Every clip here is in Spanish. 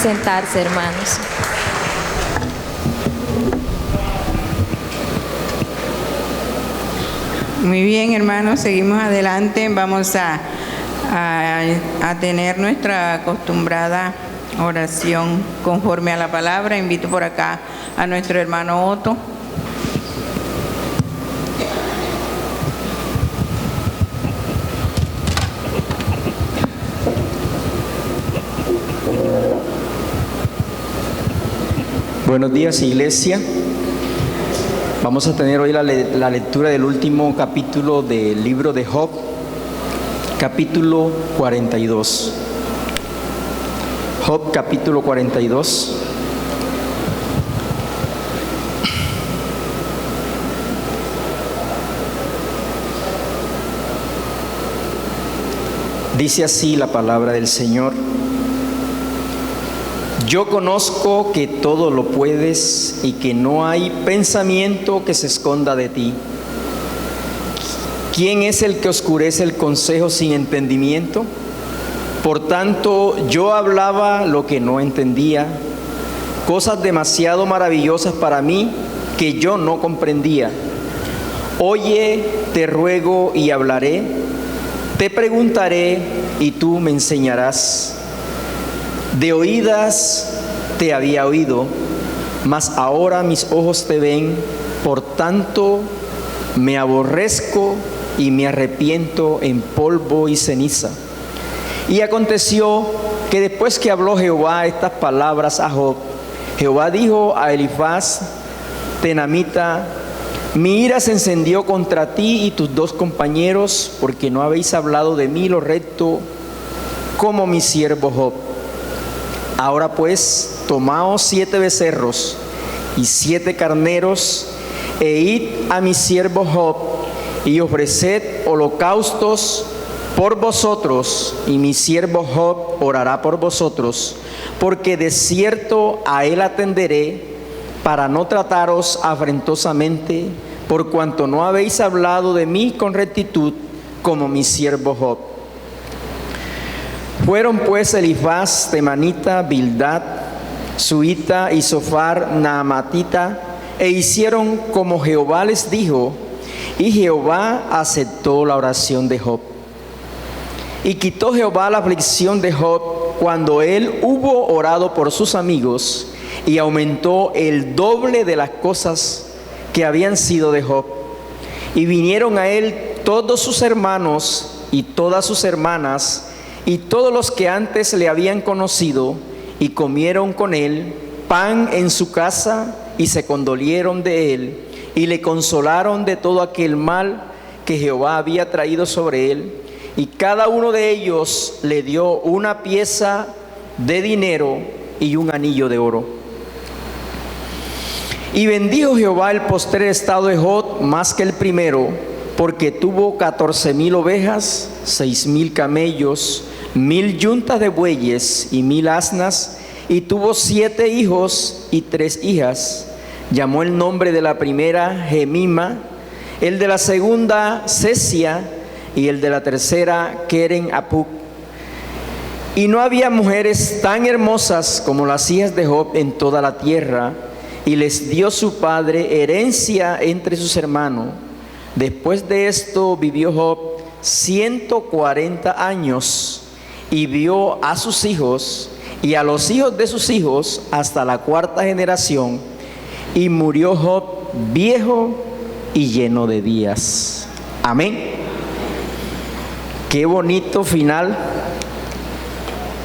Sentarse, hermanos. Muy bien, hermanos, seguimos adelante. Vamos a tener nuestra acostumbrada oración conforme a la palabra. Invito por acá a nuestro hermano Otto. Buenos días, iglesia. Vamos a tener hoy la lectura del último capítulo del libro de Job, capítulo 42. Job, capítulo 42. Dice así la palabra del Señor. Yo conozco que todo lo puedes y que no hay pensamiento que se esconda de ti. ¿Quién es el que oscurece el consejo sin entendimiento? Por tanto, yo hablaba lo que no entendía, cosas demasiado maravillosas para mí que yo no comprendía. Oye, te ruego y hablaré, te preguntaré y tú me enseñarás. De oídas te había oído, mas ahora mis ojos te ven, por tanto me aborrezco y me arrepiento en polvo y ceniza. Y aconteció que después que habló Jehová estas palabras a Job, Jehová dijo a Elifaz Tenamita: mi ira se encendió contra ti y tus dos compañeros, porque no habéis hablado de mí lo recto como mi siervo Job. Ahora pues, tomaos 7 becerros y 7 carneros, e id a mi siervo Job, y ofreced holocaustos por vosotros, y mi siervo Job orará por vosotros, porque de cierto a él atenderé, para no trataros afrentosamente, por cuanto no habéis hablado de mí con rectitud, como mi siervo Job. Fueron pues Elifaz Temanita, Bildad Suita y Sofar Naamatita, e hicieron como Jehová les dijo, y Jehová aceptó la oración de Job. Y quitó Jehová la aflicción de Job cuando él hubo orado por sus amigos, y aumentó el doble de las cosas que habían sido de Job. Y vinieron a él todos sus hermanos y todas sus hermanas y todos los que antes le habían conocido, y comieron con él pan en su casa y se condolieron de él y le consolaron de todo aquel mal que Jehová había traído sobre él. Y cada uno de ellos le dio una pieza de dinero y un anillo de oro. Y bendijo Jehová el postrer estado de Job más que el primero, porque tuvo 14,000 ovejas, 6,000 camellos, 1,000 yuntas de bueyes y 1,000 asnas, y tuvo 7 hijos y 3 hijas. Llamó el nombre de la primera Gemima, el de la segunda Cesia, y el de la tercera Keren Apuk. Y no había mujeres tan hermosas como las hijas de Job en toda la tierra, y les dio su padre herencia entre sus hermanos. Después de esto vivió Job 140 años, y vio a sus hijos y a los hijos de sus hijos hasta la 4ª generación, y murió Job viejo y lleno de días. Amén. Qué bonito final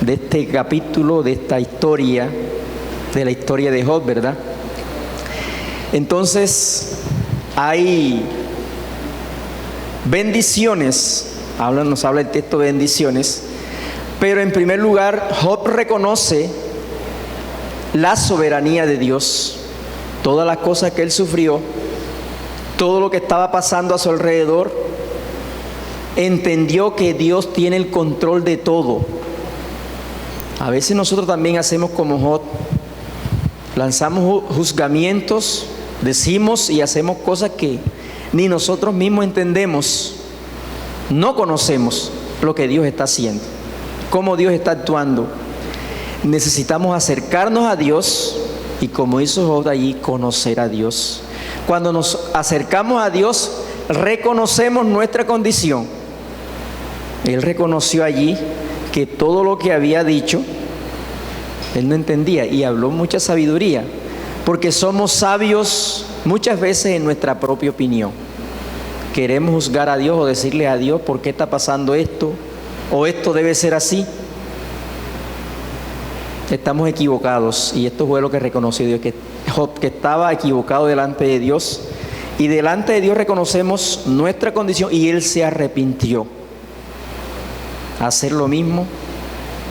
de este capítulo, de esta historia, de la historia de Job, ¿verdad? Entonces, hay bendiciones, nos habla el texto de bendiciones, pero en primer lugar, Job reconoce la soberanía de Dios. Todas las cosas que él sufrió, todo lo que estaba pasando a su alrededor, entendió que Dios tiene el control de todo. A veces nosotros también hacemos como Job, lanzamos juzgamientos, decimos y hacemos cosas que ni nosotros mismos entendemos. No conocemos lo que Dios está haciendo, cómo Dios está actuando. Necesitamos acercarnos a Dios y, como hizo Job allí, conocer a Dios. Cuando nos acercamos a Dios, reconocemos nuestra condición. Él reconoció allí que todo lo que había dicho, él no entendía, y habló mucha sabiduría, porque somos sabios muchas veces en nuestra propia opinión. Queremos juzgar a Dios o decirle a Dios por qué está pasando esto, o esto debe ser así. Estamos equivocados, y esto fue lo que reconoció Dios, que Job, que estaba equivocado delante de Dios, y delante de Dios reconocemos nuestra condición, y él se arrepintió. Hacer lo mismo,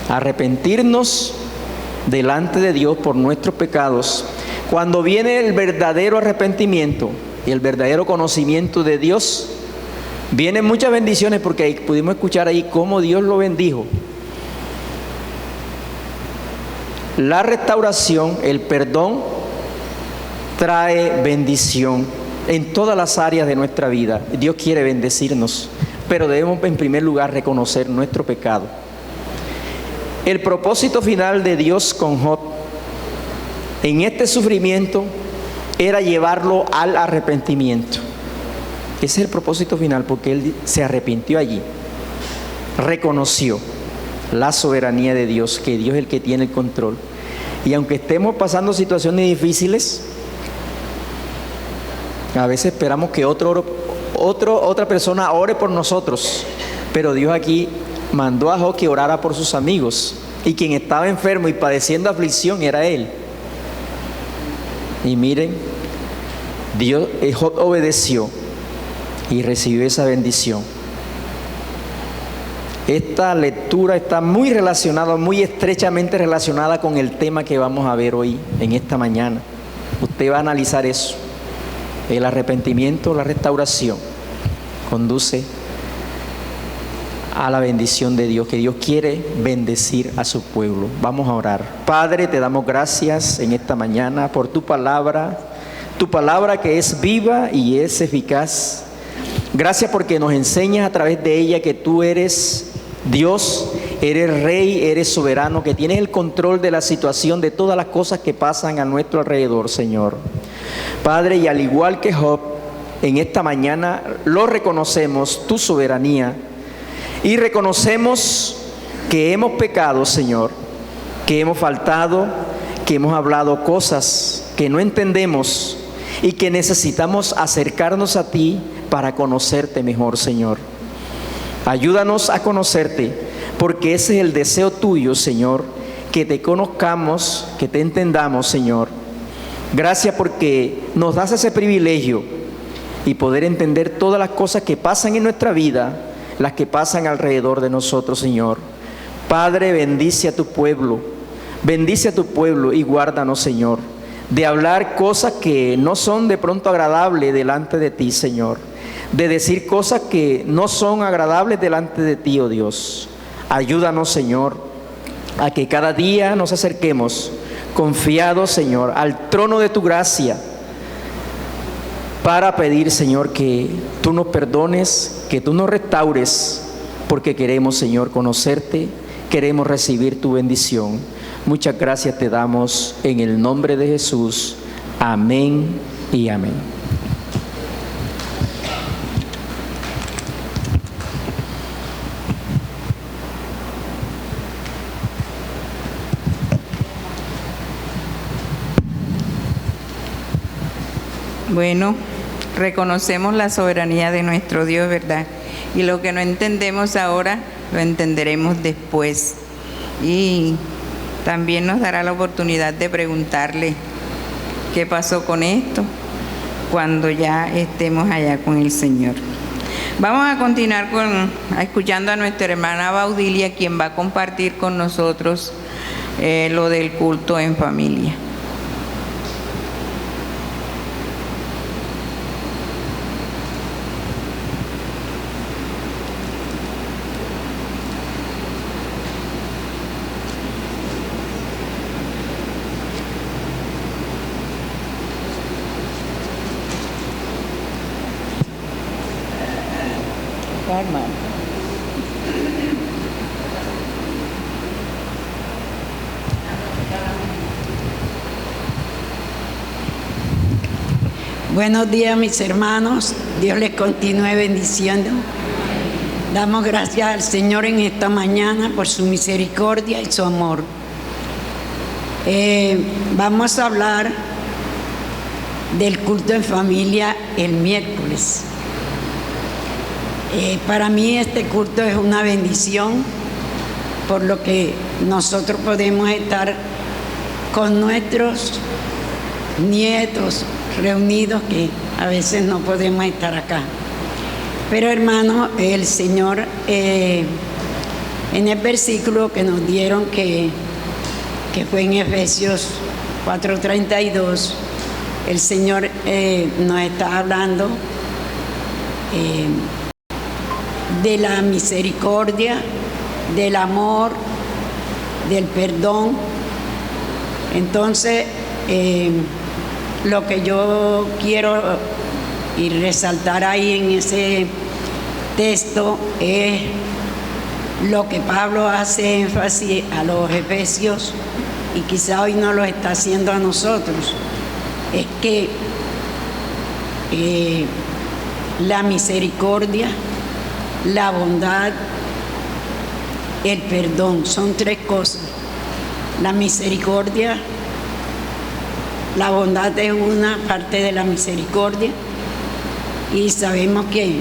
arrepentirnos delante de Dios por nuestros pecados. Cuando viene el verdadero arrepentimiento y el verdadero conocimiento de Dios, vienen muchas bendiciones, porque ahí pudimos escuchar ahí cómo Dios lo bendijo. La restauración, el perdón, trae bendición en todas las áreas de nuestra vida. Dios quiere bendecirnos, pero debemos en primer lugar reconocer nuestro pecado. El propósito final de Dios con Job en este sufrimiento era llevarlo al arrepentimiento. Ese es el propósito final, porque él se arrepintió allí, reconoció la soberanía de Dios, que Dios es el que tiene el control. Y aunque estemos pasando situaciones difíciles, a veces esperamos que otra persona ore por nosotros, pero Dios aquí mandó a Job que orara por sus amigos, y quien estaba enfermo y padeciendo aflicción era él. Y miren, Job obedeció y recibió esa bendición. Esta lectura está muy relacionada, muy estrechamente relacionada con el tema que vamos a ver hoy, en esta mañana. Usted va a analizar eso. El arrepentimiento, la restauración, conduce a la bendición de Dios, que Dios quiere bendecir a su pueblo. Vamos a orar. Padre, te damos gracias en esta mañana por tu palabra que es viva y es eficaz. Gracias porque nos enseñas a través de ella que tú eres Dios, eres Rey, eres soberano, que tienes el control de la situación, de todas las cosas que pasan a nuestro alrededor, Señor. Padre, y al igual que Job, en esta mañana lo reconocemos, tu soberanía, y reconocemos que hemos pecado, Señor, que hemos faltado, que hemos hablado cosas que no entendemos y que necesitamos acercarnos a ti para conocerte mejor, Señor. Ayúdanos a conocerte, porque ese es el deseo tuyo, Señor, que te conozcamos, que te entendamos, Señor. Gracias porque nos das ese privilegio y poder entender todas las cosas que pasan en nuestra vida, las que pasan alrededor de nosotros, Señor. Padre, bendice a tu pueblo y guárdanos, Señor, de hablar cosas que no son de pronto agradables delante de ti, Señor, de decir cosas que no son agradables delante de ti, oh Dios. Ayúdanos, Señor, a que cada día nos acerquemos confiados, Señor, al trono de tu gracia, para pedir, Señor, que tú nos perdones, que tú nos restaures, porque queremos, Señor, conocerte, queremos recibir tu bendición. Muchas gracias te damos en el nombre de Jesús. Amén y amén. Bueno, reconocemos la soberanía de nuestro Dios, ¿verdad? Y lo que no entendemos ahora, lo entenderemos después. Y también nos dará la oportunidad de preguntarle qué pasó con esto cuando ya estemos allá con el Señor. Vamos a continuar escuchando a nuestra hermana Baudilia, quien va a compartir con nosotros lo del culto en familia. Buenos días, mis hermanos. Dios les continúe bendiciendo. Damos gracias al Señor en esta mañana por su misericordia y su amor. Vamos a hablar del culto en familia el miércoles. Para mí este culto es una bendición, por lo que nosotros podemos estar con nuestros nietos reunidos, que a veces no podemos estar acá. Pero hermano, el Señor en el versículo que nos dieron, que fue en Efesios 4:32, el Señor nos está hablando de la misericordia, del amor, del perdón. Entonces, lo que yo quiero y resaltar ahí en ese texto es lo que Pablo hace énfasis a los efesios, y quizá hoy no lo está haciendo a nosotros. Es que la misericordia, la bondad, el perdón, son tres cosas. La misericordia, la bondad es una parte de la misericordia, y sabemos que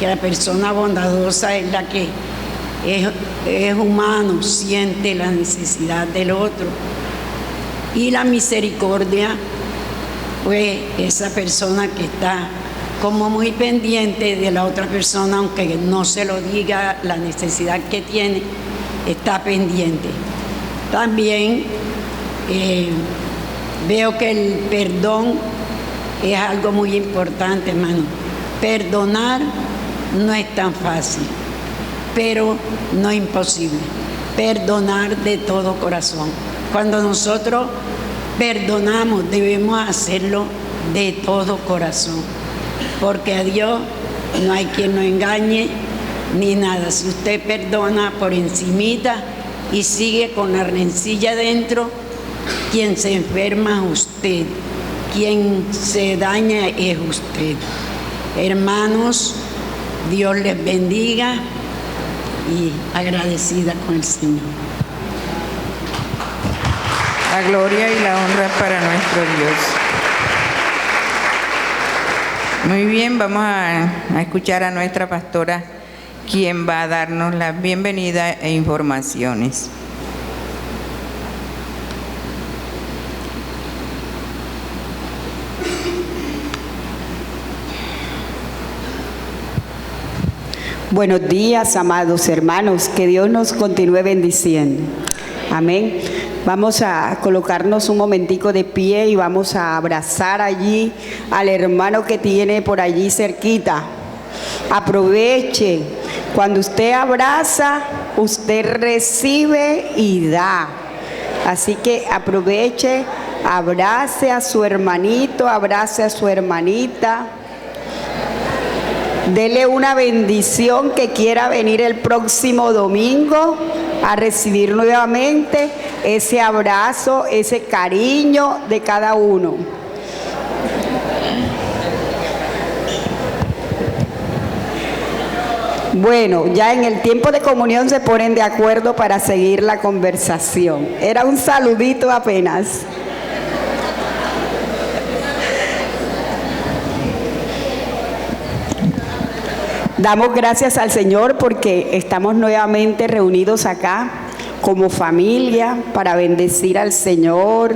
la persona bondadosa es la que es humano, siente la necesidad del otro. Y la misericordia, pues esa persona que está como muy pendiente de la otra persona, aunque no se lo diga la necesidad que tiene, está pendiente. También veo que el perdón es algo muy importante, hermano. Perdonar no es tan fácil, pero no imposible. Perdonar de todo corazón. Cuando nosotros perdonamos, debemos hacerlo de todo corazón, porque a Dios no hay quien lo engañe ni nada. Si usted perdona por encimita y sigue con la rencilla dentro, quien se enferma es usted, quien se daña es usted. Hermanos, Dios les bendiga y agradecida con el Señor. La gloria y la honra para nuestro Dios. Muy bien, vamos a escuchar a nuestra pastora, quien va a darnos la bienvenida e informaciones. Buenos días, amados hermanos, que Dios nos continúe bendiciendo. Amén. Vamos a colocarnos un momentico de pie y vamos a abrazar allí al hermano que tiene por allí cerquita. Aproveche. Cuando usted abraza, usted recibe y da. Así que aproveche, abrace a su hermanito, abrace a su hermanita. Dele una bendición que quiera venir el próximo domingo a recibir nuevamente ese abrazo, ese cariño de cada uno. Bueno, ya en el tiempo de comunión se ponen de acuerdo para seguir la conversación. Era un saludito apenas. Damos gracias al Señor porque estamos nuevamente reunidos acá como familia para bendecir al Señor,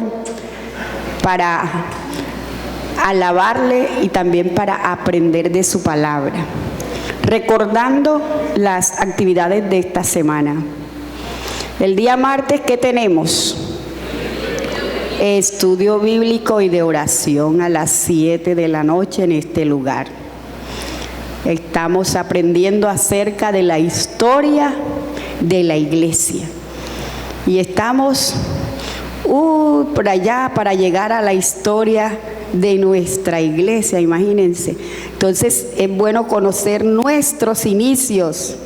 para alabarle y también para aprender de su palabra. Recordando las actividades de esta semana. El día martes, ¿qué tenemos? Estudio bíblico y de oración a las 7 de la noche en este lugar. Estamos aprendiendo acerca de la historia de la iglesia. Y estamos por allá para llegar a la historia de nuestra iglesia, imagínense. Entonces es bueno conocer nuestros inicios,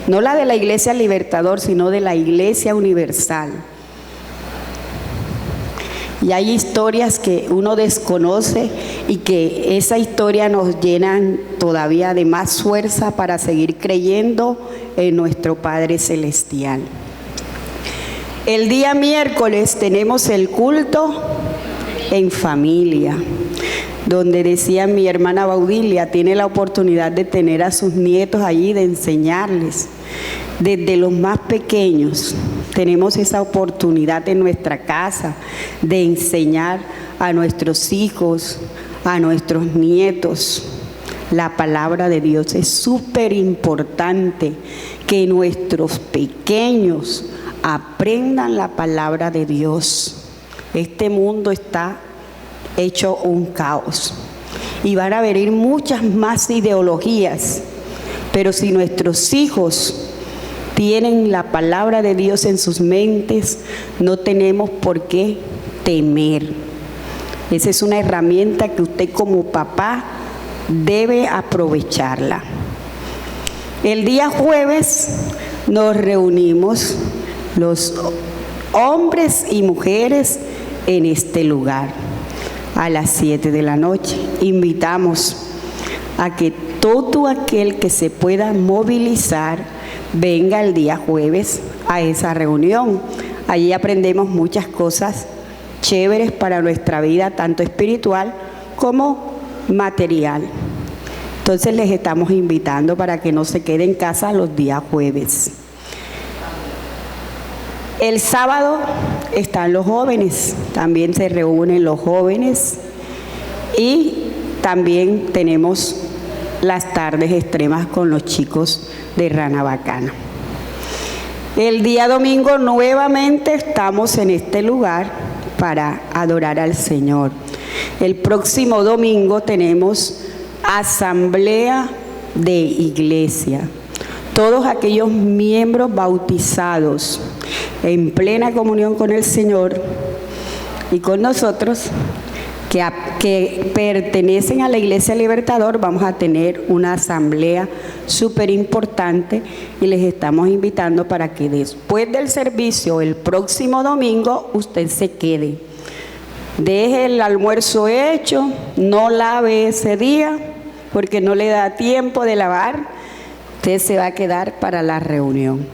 no la de la Iglesia Libertador, sino de la Iglesia Universal. Y hay historias que uno desconoce y que esa historia nos llenan todavía de más fuerza para seguir creyendo en nuestro Padre Celestial. El día miércoles tenemos el culto en familia, donde decía mi hermana Baudilia, tiene la oportunidad de tener a sus nietos allí, de enseñarles. Desde los más pequeños tenemos esa oportunidad en nuestra casa de enseñar a nuestros hijos, a nuestros nietos. La palabra de Dios es súper importante que nuestros pequeños aprendan la palabra de Dios. Este mundo está hecho un caos y van a venir muchas más ideologías, pero si nuestros hijos tienen la palabra de Dios en sus mentes, no tenemos por qué temer. Esa es una herramienta que usted como papá debe aprovecharla. El día jueves nos reunimos los hombres y mujeres en este lugar a las 7 de la noche. Invitamos a que todo aquel que se pueda movilizar venga el día jueves a esa reunión. Allí aprendemos muchas cosas chéveres para nuestra vida, tanto espiritual como material. Entonces les estamos invitando para que no se queden en casa los días jueves. El sábado están los jóvenes, también se reúnen los jóvenes y también tenemos las tardes extremas con los chicos de Rana Bacana. El día domingo nuevamente estamos en este lugar para adorar al Señor. El próximo domingo tenemos asamblea de iglesia. Todos aquellos miembros bautizados en plena comunión con el Señor y con nosotros que pertenecen a la Iglesia Libertador, vamos a tener una asamblea súper importante y les estamos invitando para que después del servicio, el próximo domingo, usted se quede. Deje el almuerzo hecho, no lave ese día porque no le da tiempo de lavar. Usted se va a quedar para la reunión.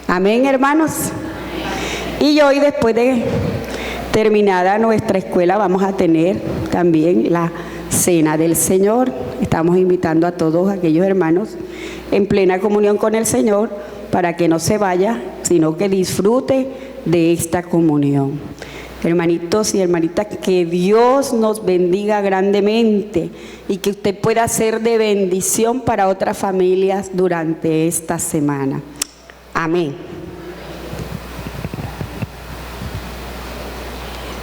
Amén, hermanos. Y hoy, después de Terminada nuestra escuela, vamos a tener también la Cena del Señor. Estamos invitando a todos aquellos hermanos en plena comunión con el Señor para que no se vaya, sino que disfrute de esta comunión. Hermanitos y hermanitas, que Dios nos bendiga grandemente y que usted pueda ser de bendición para otras familias durante esta semana. Amén.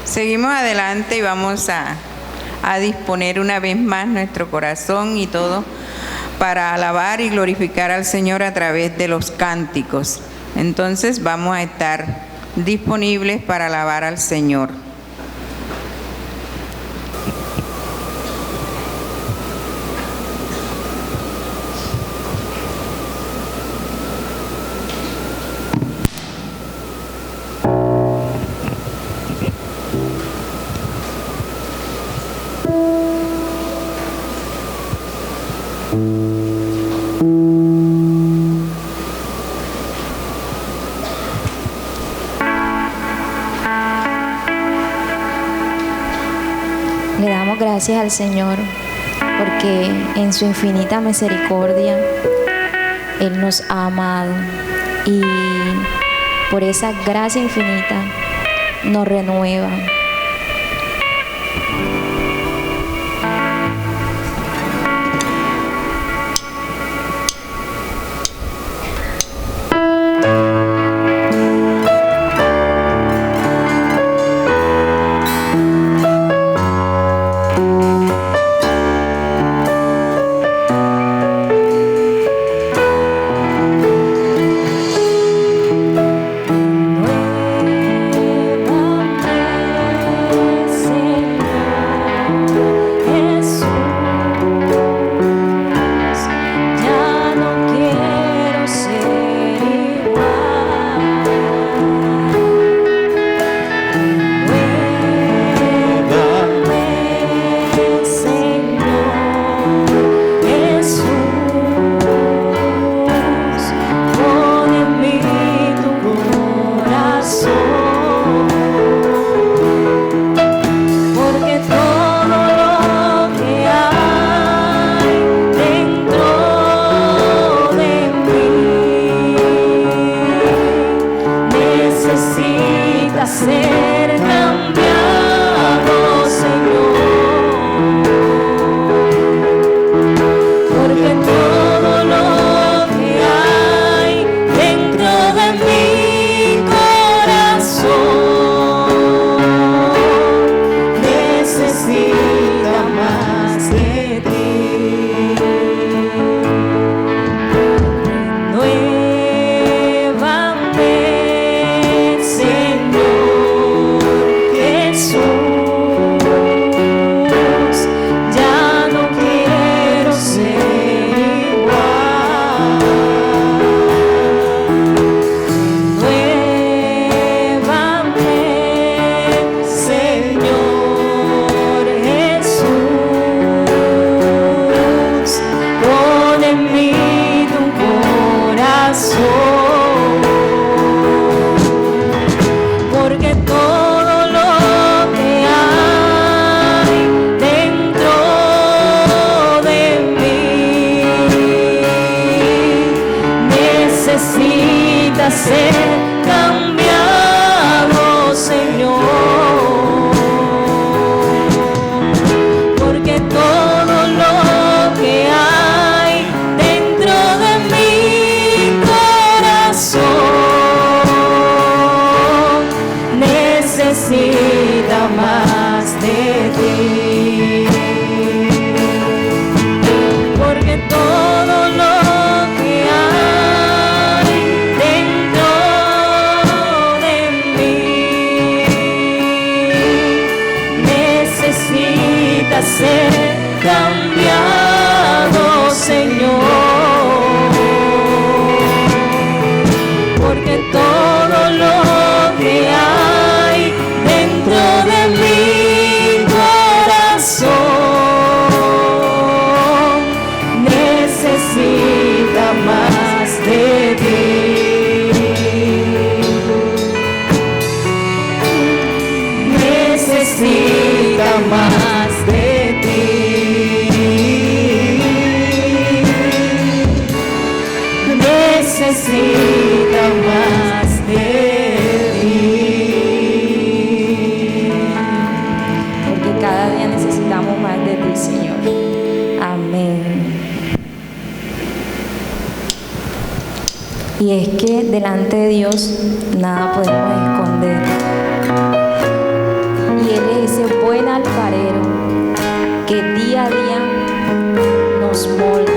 Seguimos adelante y vamos a disponer una vez más nuestro corazón y todo para alabar y glorificar al Señor a través de los cánticos. Entonces vamos a estar disponibles para alabar al Señor. Le damos gracias al Señor porque en su infinita misericordia Él nos ha amado y por esa gracia infinita nos renueva. Necesita anhelamos más de ti, Señor. Amén. Y es que delante de Dios nada podemos esconder. Y Él es ese buen alfarero que día a día nos molda.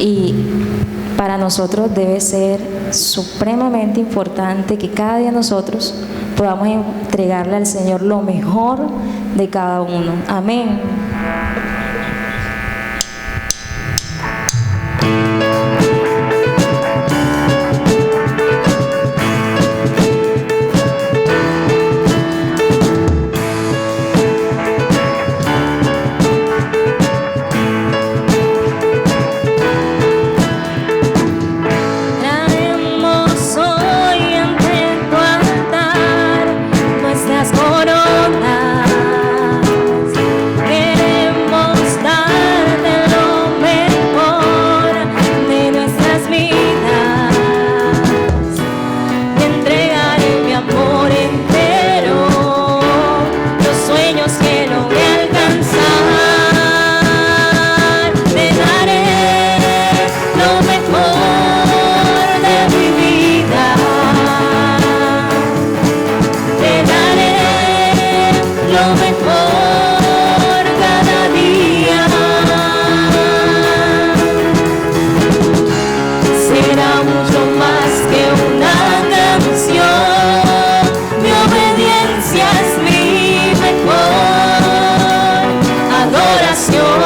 Y para nosotros debe ser supremamente importante que cada día nosotros podamos entregarle al Señor lo mejor de cada uno. Amén. Coronas que lo mejor cada día. Será mucho más que una canción, mi obediencia es mi mejor adoración.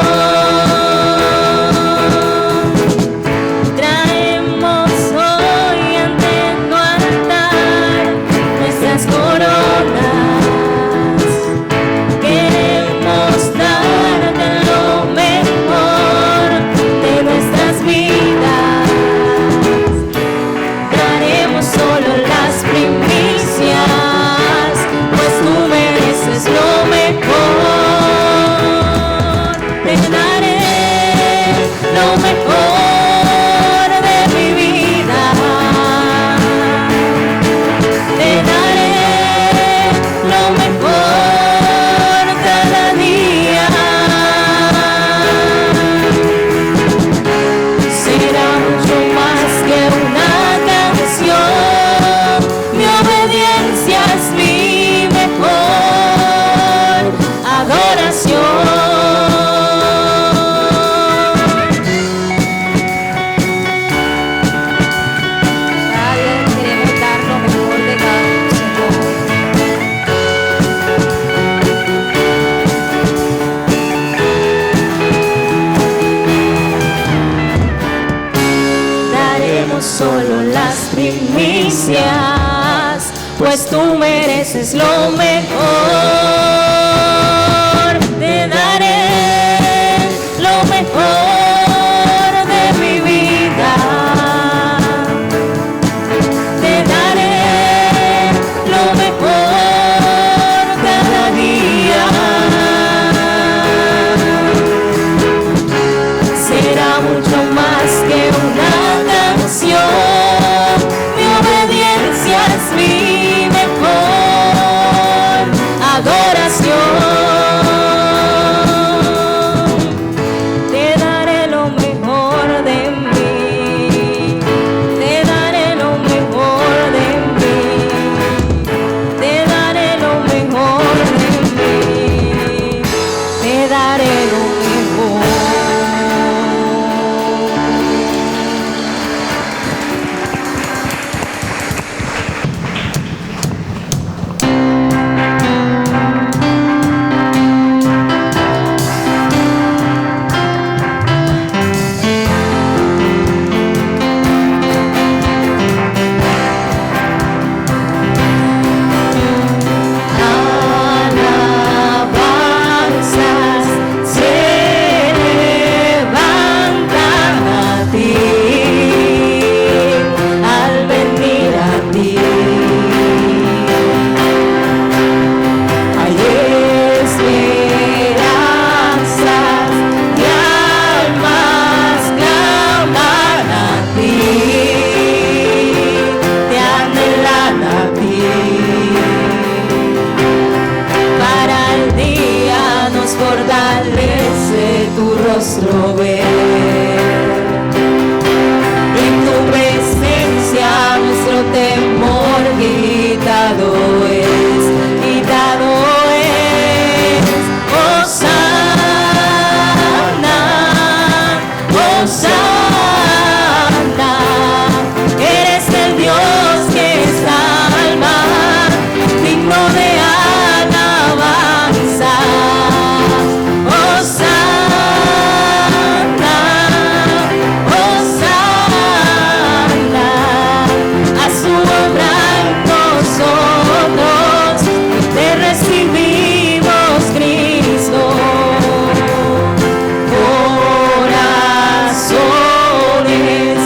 Traemos hoy ante tu altar nuestras coronas, queremos darte lo mejor de nuestras vidas. Daremos solo las primicias, pues tú mereces lo mejor. Te daré lo mejor de mi vida. Te daré lo mejor cada día. Será mucho más que una canción, mi obediencia es mi mejor adoración. Cada día queremos dar lo mejor de cada uno, Señor. Daremos solo las primicias, pues tú mereces lo mejor. Te daré lo mejor de mi vida. Te daré lo mejor cada día. Será mucho más que una canción, mi obediencia es mi mejor adoración. Te daré lo mejor de mí, te daré lo mejor de mí, te daré lo mejor de mí, te daré lo mejor. Alabanzas se levantan a ti al venir a ti. Hay esperanzas y almas claman a ti, te anhelan a ti. Para el día nos fortalece tu rostro ver. En tu presencia nuestro temor quitado es, quitado es. Hosana, Hosana, eres el Dios que salva, digno de alabanza. Hosana, Hosana, a su obra en nosotros te recibimos, Cristo. Corazones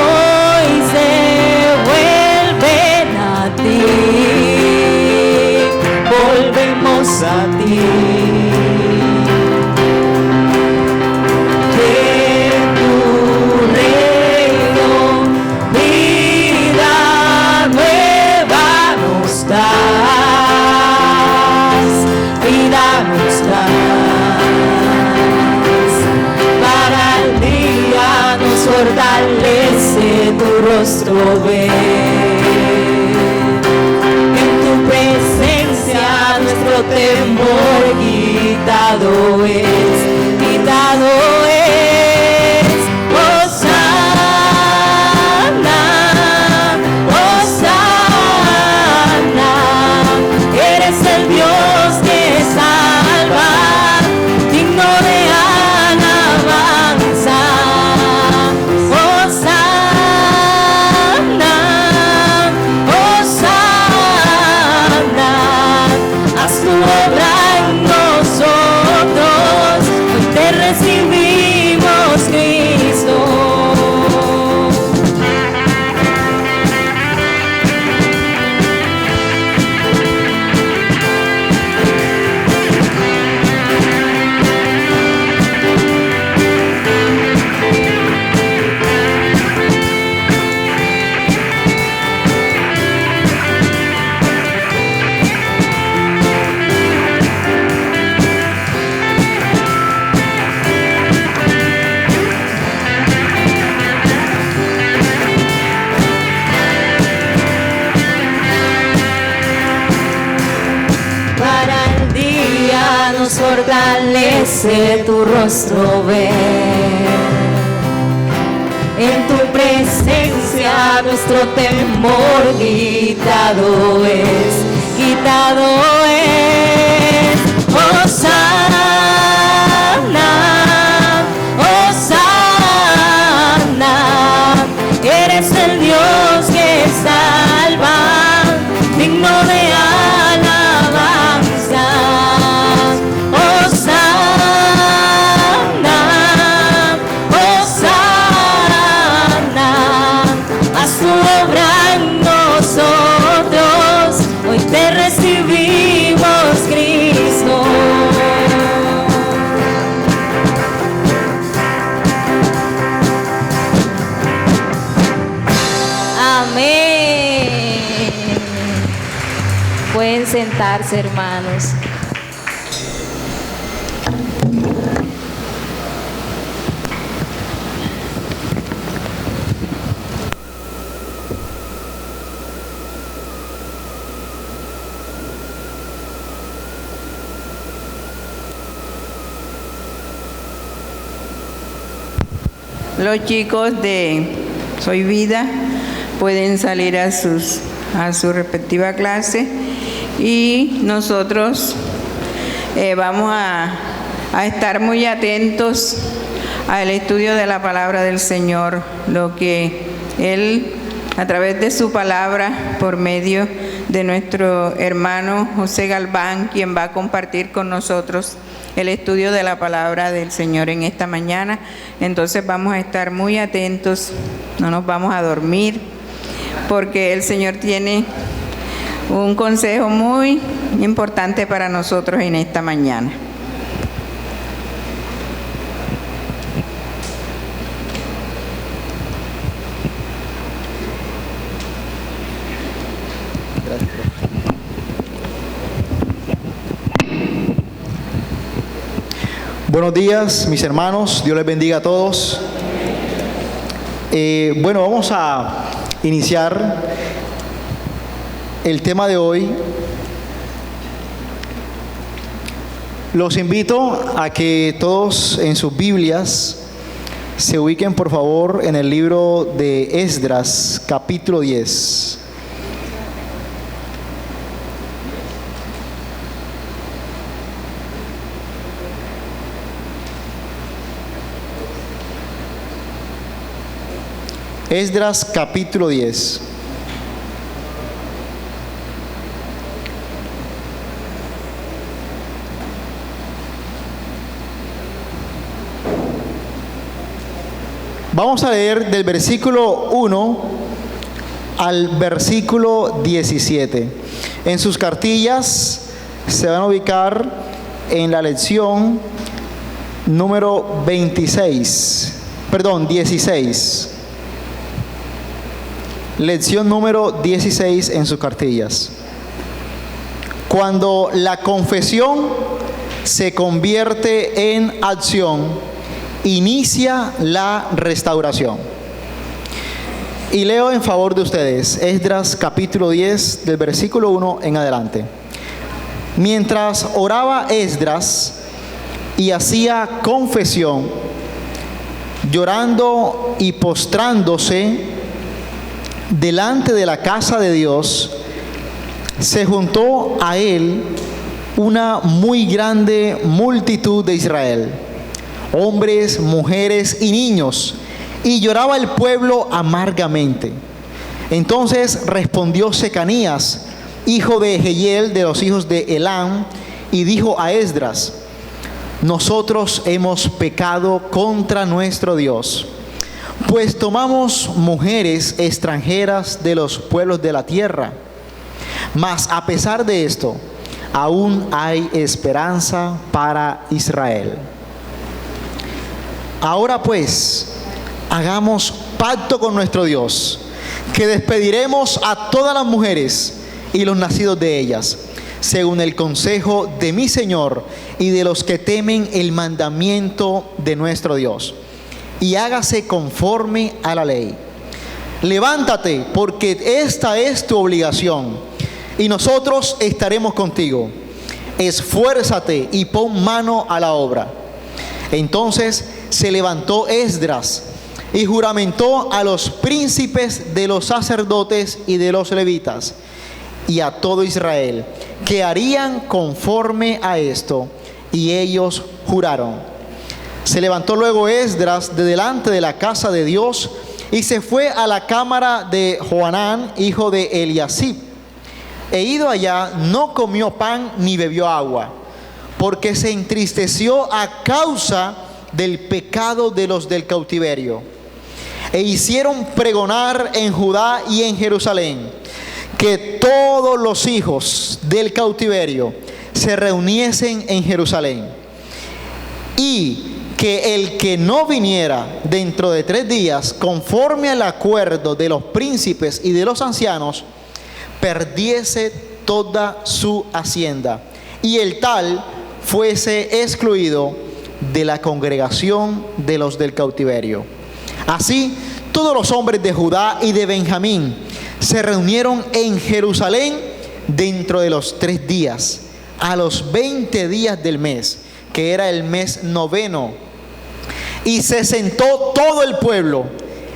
hoy se vuelven a ti, volvemos a ti. De tu reino vida nueva nos das, vida nos das. Para el día nos fortalece tu rostro ver. En tu presencia nuestro nuestro temor quitado es, quitado es. Hosana, Hosana, eres el Dios que salva, digno de alabanza. Hosana, Hosana, haz tu obra en nosotros, hoy te recibimos, Cristo. Para el día nos fortalece tu rostro ver. En tu presencia nuestro temor quitado es, quitado es. Hosana, Hosana, eres el Dios que salva, digno de alabanza. Hosana, Hosana, haz tu obra en nosotros, hoy te recibimos, Cristo. Amén. Pueden sentarse, hermanos. Los chicos de Soy Vida pueden salir a su respectiva clase y nosotros vamos a estar muy atentos al estudio de la palabra del Señor, lo que Él a través de su palabra por medio de nuestro hermano José Galván, quien va a compartir con nosotros el estudio de la palabra del Señor en esta mañana. Entonces vamos a estar muy atentos, no nos vamos a dormir, porque el Señor tiene un consejo muy importante para nosotros en esta mañana. Buenos días, mis hermanos. Dios les bendiga a todos. Bueno, vamos a iniciar el tema de hoy. Los invito a que todos en sus Biblias se ubiquen, por favor, en el libro de Esdras, capítulo 10. Esdras capítulo 10. Vamos a leer del versículo 1 al versículo 17. En sus cartillas se van a ubicar en la lección número 16. Lección número 16 en sus cartillas. Cuando la confesión se convierte en acción, inicia la restauración. Y leo en favor de ustedes Esdras capítulo 10 del versículo 1 en adelante. Mientras oraba Esdras y hacía confesión, llorando y postrándose delante de la casa de Dios, se juntó a él una muy grande multitud de Israel, hombres, mujeres y niños, y lloraba el pueblo amargamente. Entonces respondió Secanías, hijo de Jehiel, de los hijos de Elam, y dijo a Esdras: nosotros hemos pecado contra nuestro Dios, pues tomamos mujeres extranjeras de los pueblos de la tierra. Mas a pesar de esto, aún hay esperanza para Israel. Ahora pues, hagamos pacto con nuestro Dios, que despediremos a todas las mujeres y los nacidos de ellas, según el consejo de mi Señor y de los que temen el mandamiento de nuestro Dios, y hágase conforme a la ley. Levántate, porque esta es tu obligación, y nosotros estaremos contigo. Esfuérzate y pon mano a la obra. Entonces se levantó Esdras y juramentó a los príncipes de los sacerdotes y de los levitas y a todo Israel, que harían conforme a esto, y ellos juraron. Se levantó luego Esdras de delante de la casa de Dios y se fue a la cámara de Johanán, hijo de Eliasib. E ido allá, no comió pan ni bebió agua, porque se entristeció a causa del pecado de los del cautiverio. E hicieron pregonar en Judá y en Jerusalén que todos los hijos del cautiverio se reuniesen en Jerusalén, y que el que no viniera dentro de 3 días, conforme al acuerdo de los príncipes y de los ancianos, perdiese toda su hacienda, y el tal fuese excluido de la congregación de los del cautiverio. Así, todos los hombres de Judá y de Benjamín se reunieron en Jerusalén dentro de los 3 días, a los 20 días del mes, que era el mes 9, y se sentó todo el pueblo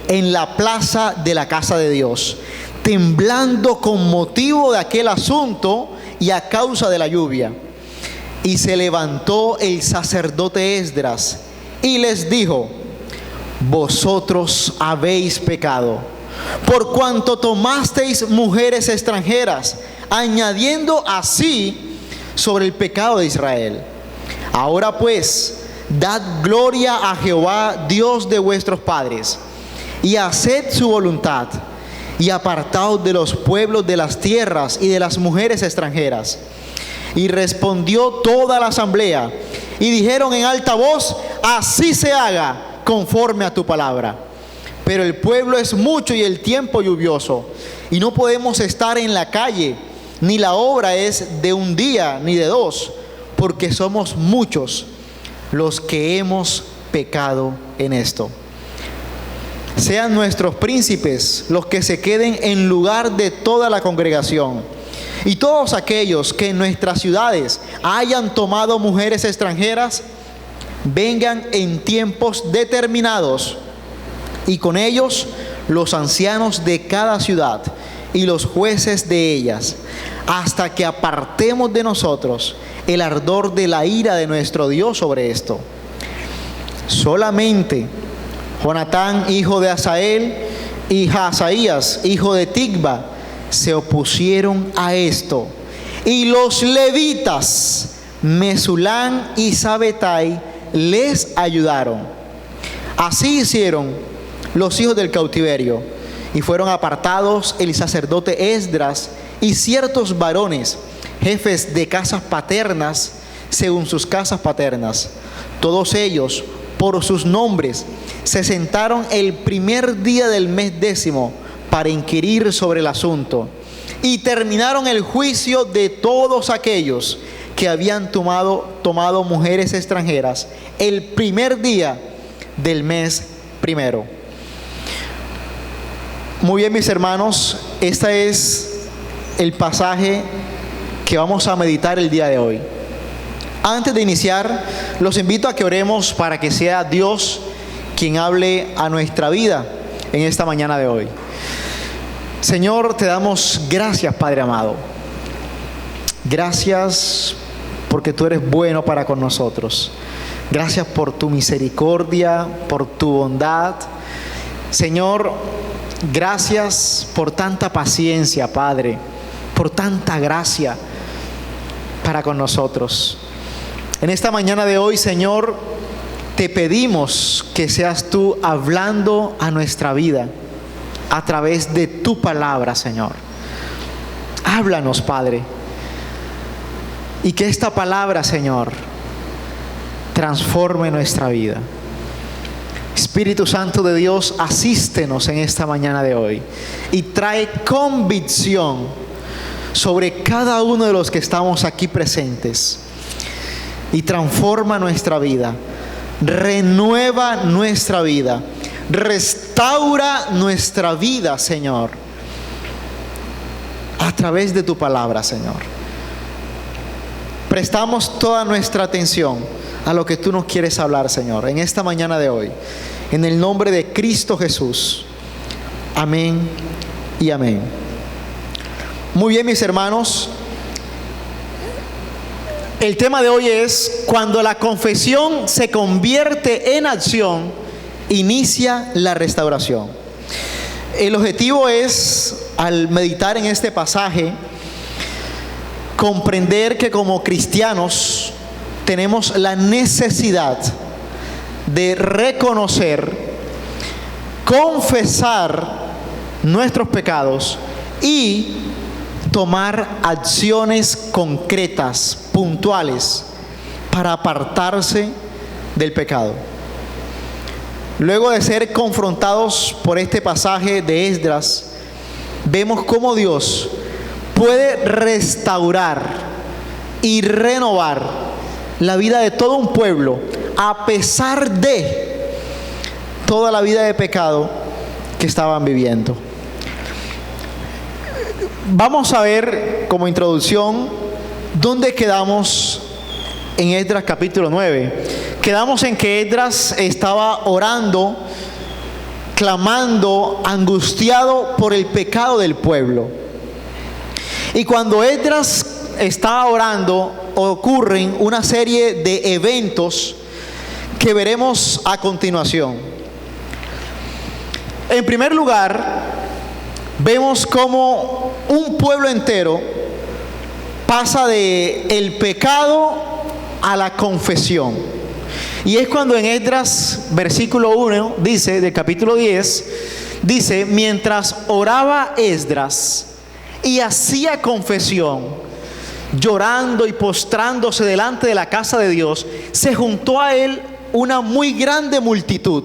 en la plaza de la casa de Dios, temblando con motivo de aquel asunto y a causa de la lluvia. Y se levantó el sacerdote Esdras y les dijo: vosotros habéis pecado, por cuanto tomasteis mujeres extranjeras, añadiendo así sobre el pecado de Israel. Ahora pues, dad gloria a Jehová, Dios de vuestros padres, y haced su voluntad, y apartaos de los pueblos de las tierras y de las mujeres extranjeras. Y respondió toda la asamblea, y dijeron en alta voz: así se haga, conforme a tu palabra. Pero el pueblo es mucho y el tiempo lluvioso, y no podemos estar en la calle, ni la obra es de un día ni de 2, porque somos muchos los que hemos pecado en esto. Sean nuestros príncipes los que se queden en lugar de toda la congregación, y todos aquellos que en nuestras ciudades hayan tomado mujeres extranjeras, vengan en tiempos determinados, y con ellos los ancianos de cada ciudad y los jueces de ellas, hasta que apartemos de nosotros el ardor de la ira de nuestro Dios sobre esto. Solamente Jonatán, hijo de Asael, y Hazaías, hijo de Tigba, se opusieron a esto, y los levitas Mesulán y Sabetai les ayudaron. Así hicieron los hijos del cautiverio, y fueron apartados el sacerdote Esdras y ciertos varones, jefes de casas paternas, según sus casas paternas. Todos ellos, por sus nombres, se sentaron el primer día del mes 10 para inquirir sobre el asunto, y terminaron el juicio de todos aquellos que habían tomado mujeres extranjeras el primer día del mes 1. Muy bien, mis hermanos, este es el pasaje que vamos a meditar el día de hoy. Antes de iniciar, los invito a que oremos para que sea Dios quien hable a nuestra vida en esta mañana de hoy. Señor, te damos gracias, Padre amado. Gracias porque tú eres bueno para con nosotros. Gracias por tu misericordia, por tu bondad. Señor, gracias por tanta paciencia, Padre, por tanta gracia para con nosotros. En esta mañana de hoy, Señor, te pedimos que seas tú hablando a nuestra vida a través de tu palabra, Señor. Háblanos, Padre, y que esta palabra, Señor, transforme nuestra vida. Espíritu Santo de Dios, asístenos en esta mañana de hoy y trae convicción sobre cada uno de los que estamos aquí presentes y transforma nuestra vida, renueva nuestra vida, restaura nuestra vida, Señor, a través de tu palabra, Señor. Prestamos toda nuestra atención a lo que tú nos quieres hablar, Señor, en esta mañana de hoy. En el nombre de Cristo Jesús. Amén y amén. Muy bien, mis hermanos. El tema de hoy es: cuando la confesión se convierte en acción, inicia la restauración. El objetivo es, al meditar en este pasaje, comprender que como cristianos tenemos la necesidad de reconocer, confesar nuestros pecados y tomar acciones concretas, puntuales, para apartarse del pecado. Luego de ser confrontados por este pasaje de Esdras, vemos cómo Dios puede restaurar y renovar la vida de todo un pueblo, a pesar de toda la vida de pecado que estaban viviendo. Vamos a ver como introducción dónde quedamos en Esdras capítulo 9. Quedamos en que Esdras estaba orando, clamando, angustiado por el pecado del pueblo. Y cuando Esdras estaba orando, ocurren una serie de eventos que veremos a continuación. En primer lugar, vemos cómo un pueblo entero pasa de el pecado a la confesión. Y es cuando en Esdras, versículo 1, dice, del capítulo 10, dice: mientras oraba Esdras y hacía confesión, llorando y postrándose delante de la casa de Dios, se juntó a él una muy grande multitud.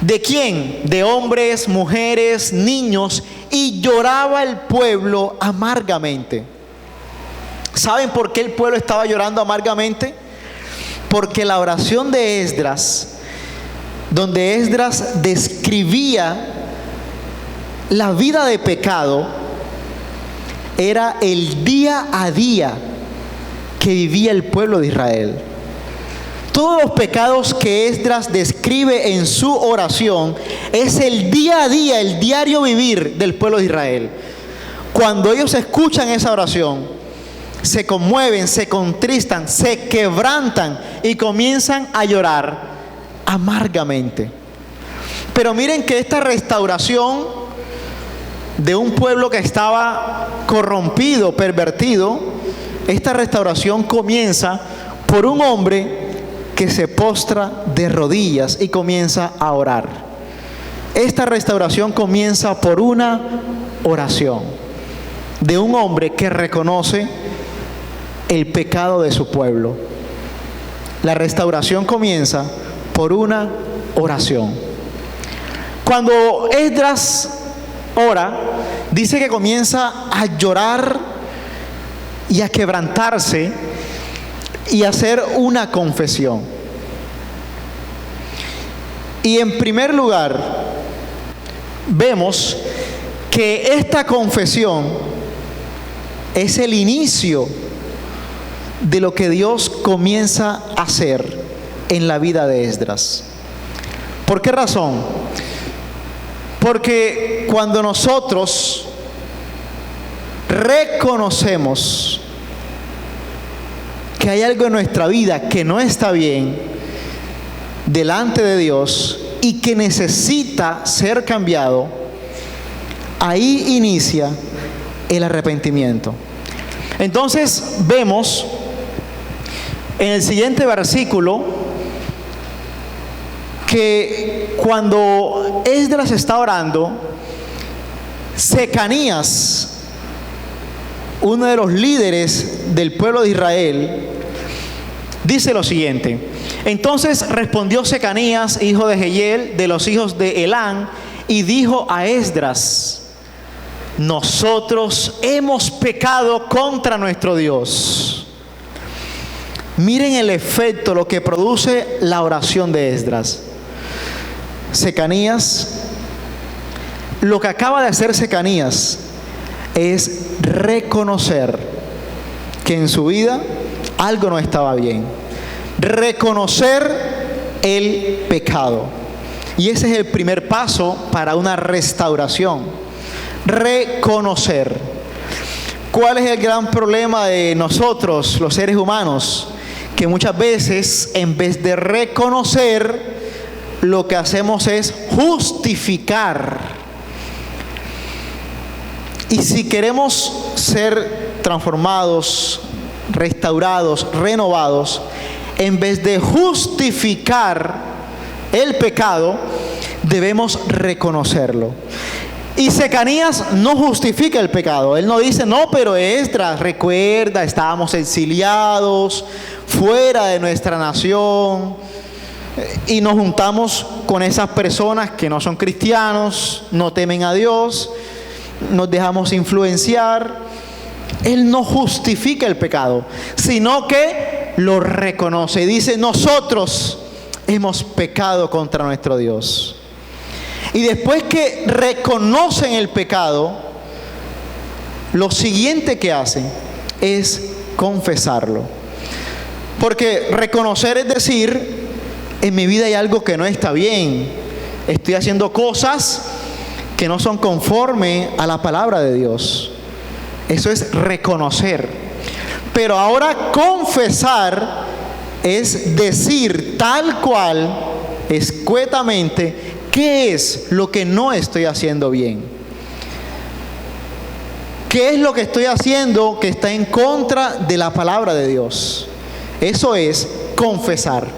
¿De quién? De hombres, mujeres, niños, y lloraba el pueblo amargamente. ¿Saben por qué el pueblo estaba llorando amargamente? Porque la oración de Esdras, donde Esdras describía la vida de pecado, era el día a día que vivía el pueblo de Israel. Todos los pecados que Esdras describe en su oración es el día a día, el diario vivir del pueblo de Israel. Cuando ellos escuchan esa oración, se conmueven, se contristan, se quebrantan y comienzan a llorar amargamente. Pero miren que esta restauración de un pueblo que estaba corrompido, pervertido, esta restauración comienza por un hombre que se postra de rodillas y comienza a orar. Esta restauración comienza por una oración de un hombre que reconoce el pecado de su pueblo. La restauración comienza por una oración. Cuando Esdras ora, dice que comienza a llorar y a quebrantarse y a hacer una confesión. Y en primer lugar, vemos que esta confesión es el inicio de lo que Dios comienza a hacer en la vida de Esdras. ¿Por qué razón? Porque cuando nosotros reconocemos que hay algo en nuestra vida que no está bien delante de Dios y que necesita ser cambiado, ahí inicia el arrepentimiento. Entonces vemos en el siguiente versículo que cuando Esdras está orando, Secanías, uno de los líderes del pueblo de Israel, dice lo siguiente: entonces respondió Secanías, hijo de Jehiel, de los hijos de Elán, y dijo a Esdras: nosotros hemos pecado contra nuestro Dios. Miren el efecto, lo que produce la oración de Esdras. Secanías, lo que acaba de hacer Secanías es reconocer que en su vida algo no estaba bien. Reconocer el pecado. Y ese es el primer paso para una restauración. Reconocer. ¿Cuál es el gran problema de nosotros, los seres humanos? Que muchas veces, en vez de reconocer, lo que hacemos es justificar. Y si queremos ser transformados, restaurados, renovados, en vez de justificar el pecado, debemos reconocerlo. Y Secanías no justifica el pecado. Él no dice: no, pero Esdras, recuerda, estábamos exiliados, fuera de nuestra nación, y nos juntamos con esas personas que no son cristianos, no temen a Dios, nos dejamos influenciar. Él no justifica el pecado, sino que lo reconoce y dice: nosotros hemos pecado contra nuestro Dios. Y después que reconocen el pecado, lo siguiente que hacen es confesarlo. Porque reconocer es decir: en mi vida hay algo que no está bien, estoy haciendo cosas que no son conforme a la palabra de Dios. Eso es reconocer. Pero ahora confesar es decir tal cual, escuetamente, qué es lo que no estoy haciendo bien. ¿Qué es lo que estoy haciendo que está en contra de la palabra de Dios? Eso es confesar.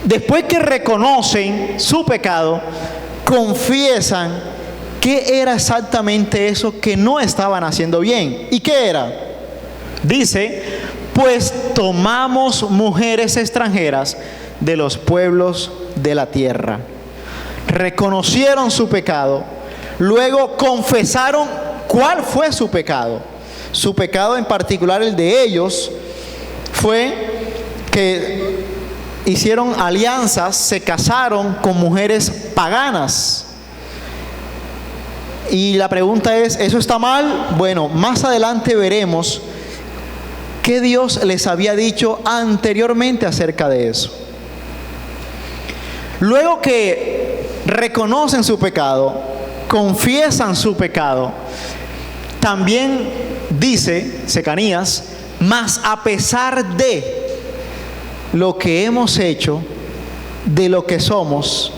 Después que reconocen su pecado, confiesan qué era exactamente eso que no estaban haciendo bien. ¿Y qué era? Dice: pues tomamos mujeres extranjeras de los pueblos de la tierra. Reconocieron su pecado, luego confesaron cuál fue su pecado. Su pecado en particular, el de ellos, fue que hicieron alianzas, se casaron con mujeres paganas. Y la pregunta es: ¿eso está mal? Bueno, más adelante veremos qué Dios les había dicho anteriormente acerca de eso. Luego que reconocen su pecado, confiesan su pecado, también dice Secanías: mas a pesar de lo que hemos hecho, de lo que somos,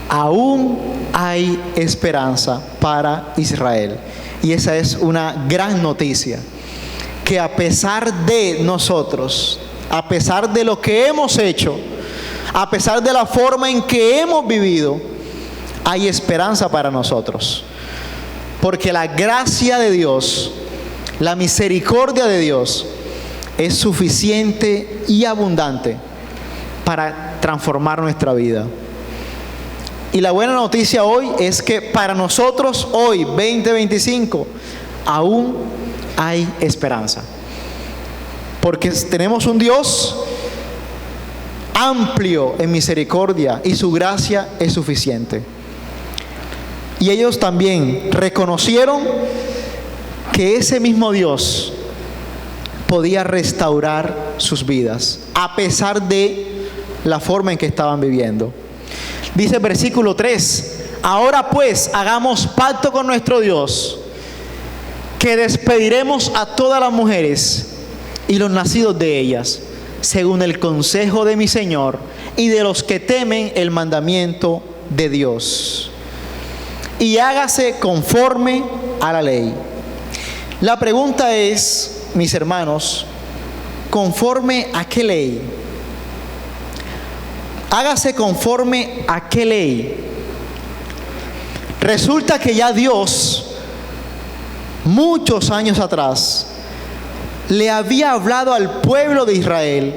aún hay esperanza para Israel. Y esa es una gran noticia, que a pesar de nosotros, a pesar de lo que hemos hecho, a pesar de la forma en que hemos vivido, hay esperanza para nosotros. Porque la gracia de Dios, la misericordia de Dios, es suficiente y abundante para transformar nuestra vida. Y la buena noticia hoy es que para nosotros hoy, 2025, aún hay esperanza. Porque tenemos un Dios amplio en misericordia y su gracia es suficiente. Y ellos también reconocieron que ese mismo Dios podía restaurar sus vidas, a pesar de la forma en que estaban viviendo. Dice el versículo 3, ahora pues hagamos pacto con nuestro Dios, que despediremos a todas las mujeres y los nacidos de ellas, según el consejo de mi Señor y de los que temen el mandamiento de Dios. Y hágase conforme a la ley. La pregunta es, mis hermanos, ¿conforme a qué ley? Hágase conforme a qué ley. Resulta que ya Dios, muchos años atrás, le había hablado al pueblo de Israel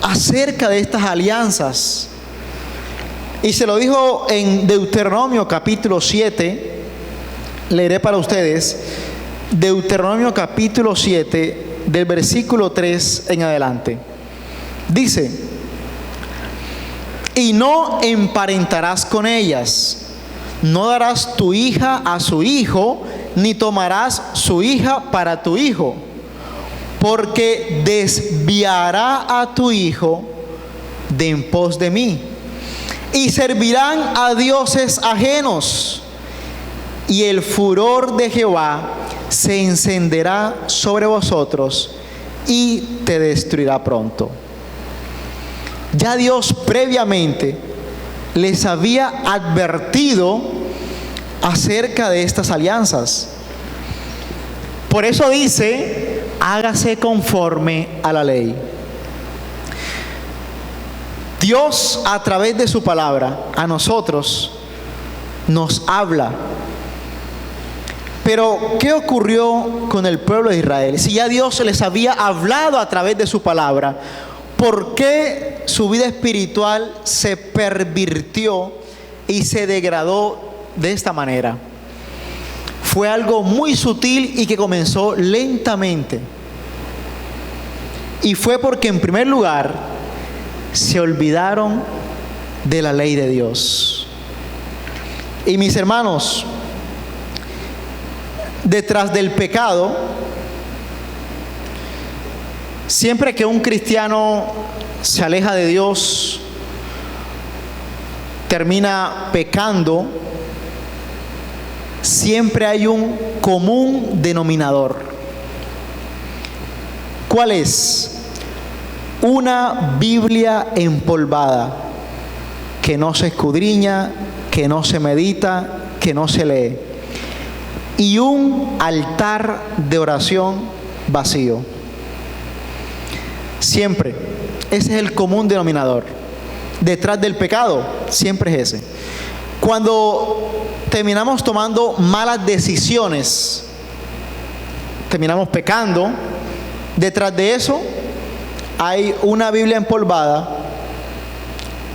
acerca de estas alianzas. Y se lo dijo en Deuteronomio capítulo 7, leeré para ustedes, Deuteronomio capítulo 7, del versículo 3 en adelante. Dice, y no emparentarás con ellas, no darás tu hija a su hijo, ni tomarás su hija para tu hijo, porque desviará a tu hijo de en pos de mí, y servirán a dioses ajenos, y el furor de Jehová se encenderá sobre vosotros y te destruirá pronto. Ya Dios previamente les había advertido acerca de estas alianzas. Por eso dice, hágase conforme a la ley. Dios, a través de su palabra, a nosotros nos habla. Pero, ¿qué ocurrió con el pueblo de Israel? Si ya Dios les había hablado a través de su palabra, ¿por qué su vida espiritual se pervirtió y se degradó de esta manera? Fue algo muy sutil y que comenzó lentamente. Y fue porque, en primer lugar, se olvidaron de la ley de Dios. Y mis hermanos, detrás del pecado, siempre que un cristiano se aleja de Dios, termina pecando, siempre hay un común denominador. ¿Cuál es? Una Biblia empolvada, que no se escudriña, que no se medita, que no se lee, y un altar de oración vacío. Siempre, ese es el común denominador. Detrás del pecado, siempre es ese. Cuando terminamos tomando malas decisiones, terminamos pecando, detrás de eso hay una Biblia empolvada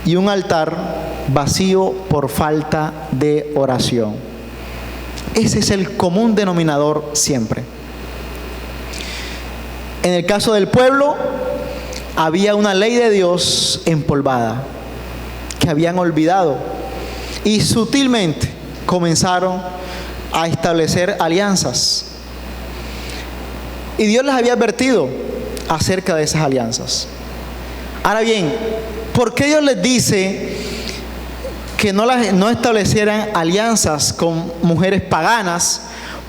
y un altar vacío por falta de oración. Ese es el común denominador siempre. En el caso del pueblo, había una ley de Dios empolvada que habían olvidado y sutilmente comenzaron a establecer alianzas. Y Dios les había advertido acerca de esas alianzas. Ahora bien, ¿por qué Dios les dice que no establecieran alianzas con mujeres paganas?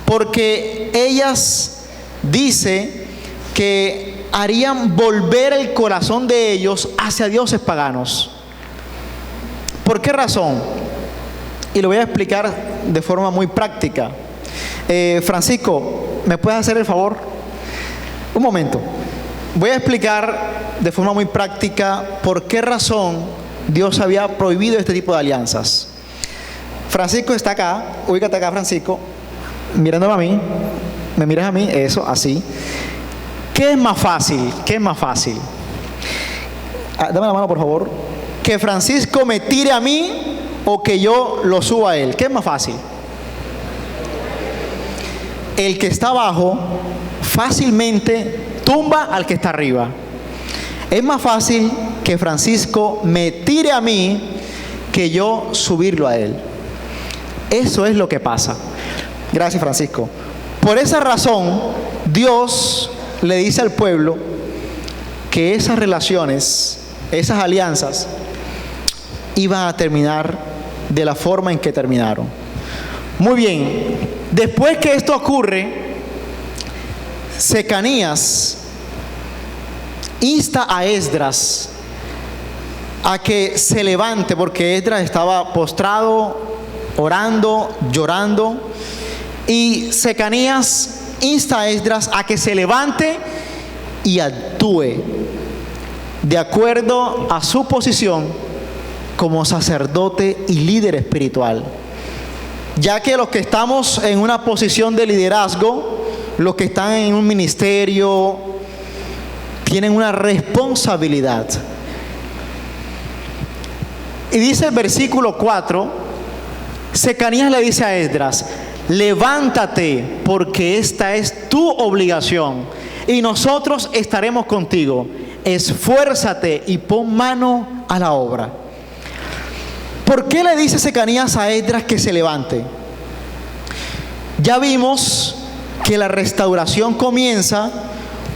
Porque ellas, dice, que harían volver el corazón de ellos hacia dioses paganos. ¿Por qué razón? Y lo voy a explicar de forma muy práctica. Francisco, ¿me puedes hacer el favor? Un momento. Voy a explicar de forma muy práctica por qué razón Dios había prohibido este tipo de alianzas. Francisco está acá, ubícate acá, Francisco, mirándome a mí, me miras a mí, eso, así. ¿Qué es más fácil? ¿Qué es más fácil? Dame la mano, por favor. ¿Que Francisco me tire a mí o que yo lo suba a él? ¿Qué es más fácil? El que está abajo fácilmente tumba al que está arriba. Es más fácil que Francisco me tire a mí que yo subirlo a él. Eso es lo que pasa. Gracias, Francisco. Por esa razón, Dios le dice al pueblo que esas relaciones, esas alianzas, iban a terminar de la forma en que terminaron. Muy bien, después que esto ocurre, Secanías insta a Esdras a que se levante, porque Esdras estaba postrado, orando, llorando, y Secanías insta a Esdras a que se levante y actúe de acuerdo a su posición como sacerdote y líder espiritual, ya que los que estamos en una posición de liderazgo, los que están en un ministerio, tienen una responsabilidad. Y dice el versículo 4, Secanías le dice a Esdras: levántate, porque esta es tu obligación, y nosotros estaremos contigo. Esfuérzate y pon mano a la obra. ¿Por qué le dice Secanías a Esdras que se levante? Ya vimos que la restauración comienza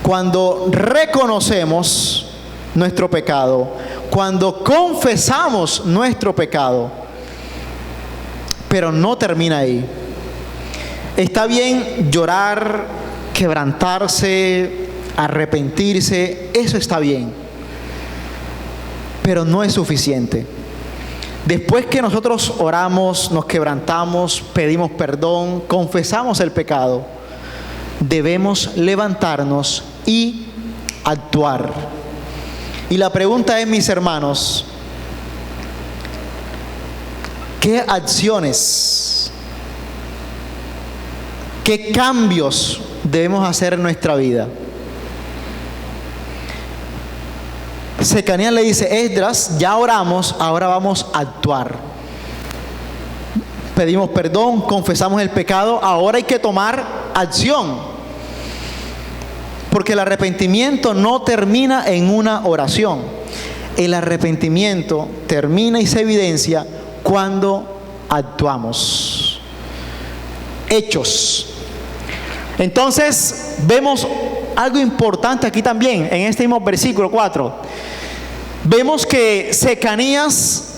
cuando reconocemos nuestro pecado, cuando confesamos nuestro pecado. Pero no termina ahí. Está bien llorar, quebrantarse, arrepentirse, eso está bien, pero no es suficiente. Después que nosotros oramos, nos quebrantamos, pedimos perdón, confesamos el pecado, debemos levantarnos y actuar. Y la pregunta es, mis hermanos, ¿qué acciones, qué cambios debemos hacer en nuestra vida? Secanías le dice: Esdras, ya oramos, ahora vamos a actuar. Pedimos perdón, confesamos el pecado, ahora hay que tomar acción. Porque el arrepentimiento no termina en una oración. El arrepentimiento termina y se evidencia cuando actuamos. Hechos. Entonces vemos algo importante aquí también, en este mismo versículo 4. Vemos que Secanías,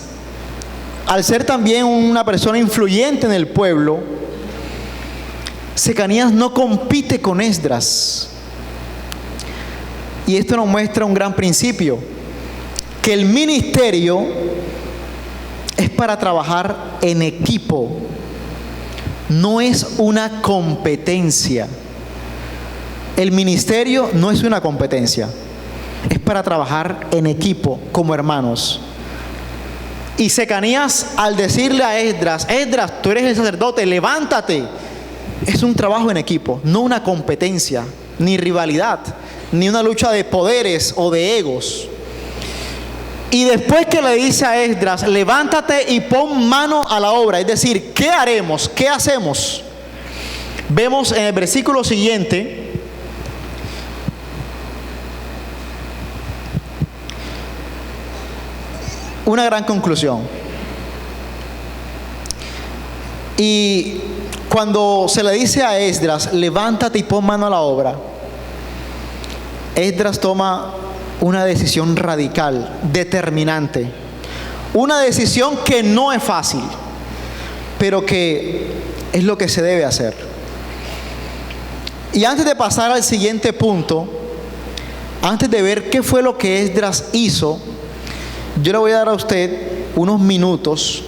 al ser también una persona influyente en el pueblo, Secanías no compite con Esdras. Y esto nos muestra un gran principio, que el ministerio es para trabajar en equipo, no es una competencia. El ministerio no es una competencia, es para trabajar en equipo como hermanos. Y Secanías, al decirle a Esdras: Esdras, tú eres el sacerdote, levántate, es un trabajo en equipo, no una competencia, ni rivalidad, ni una lucha de poderes o de egos. Y después que le dice a Esdras: levántate y pon mano a la obra, es decir, ¿qué haremos? ¿Qué hacemos? Vemos en el versículo siguiente una gran conclusión. Y cuando se le dice a Esdras: levántate y pon mano a la obra, Esdras toma una decisión radical, determinante. Una decisión que no es fácil, pero que es lo que se debe hacer. Y antes de pasar al siguiente punto, antes de ver qué fue lo que Esdras hizo, yo le voy a dar a usted unos minutos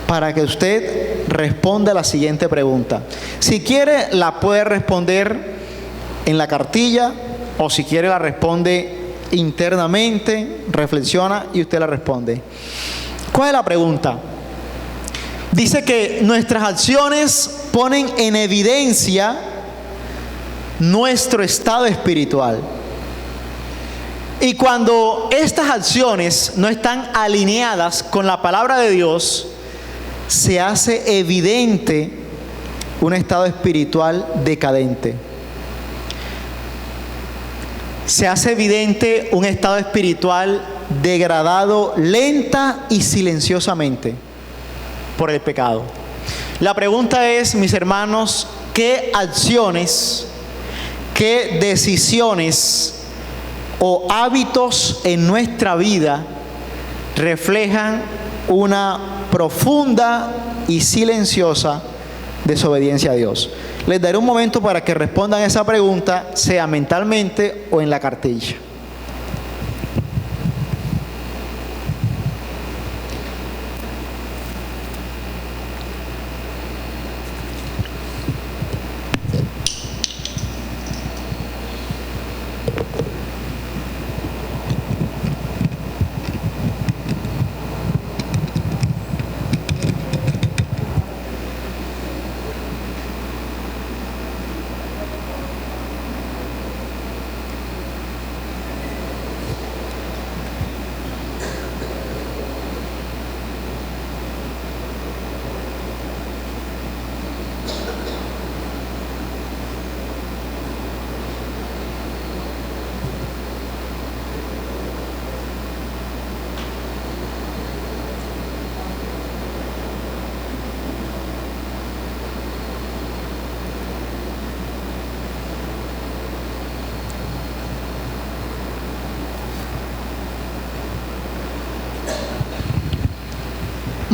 para que usted responda a la siguiente pregunta. Si quiere, la puede responder en la cartilla, o si quiere la responde internamente, reflexiona y usted la responde. ¿Cuál es la pregunta? Dice que nuestras acciones ponen en evidencia nuestro estado espiritual. Y cuando estas acciones no están alineadas con la palabra de Dios, se hace evidente un estado espiritual decadente. Se hace evidente un estado espiritual degradado lenta y silenciosamente por el pecado. La pregunta es, mis hermanos, qué acciones, qué decisiones o hábitos en nuestra vida reflejan una profunda y silenciosa desobediencia a Dios. Les daré un momento para que respondan esa pregunta, sea mentalmente o en la cartilla.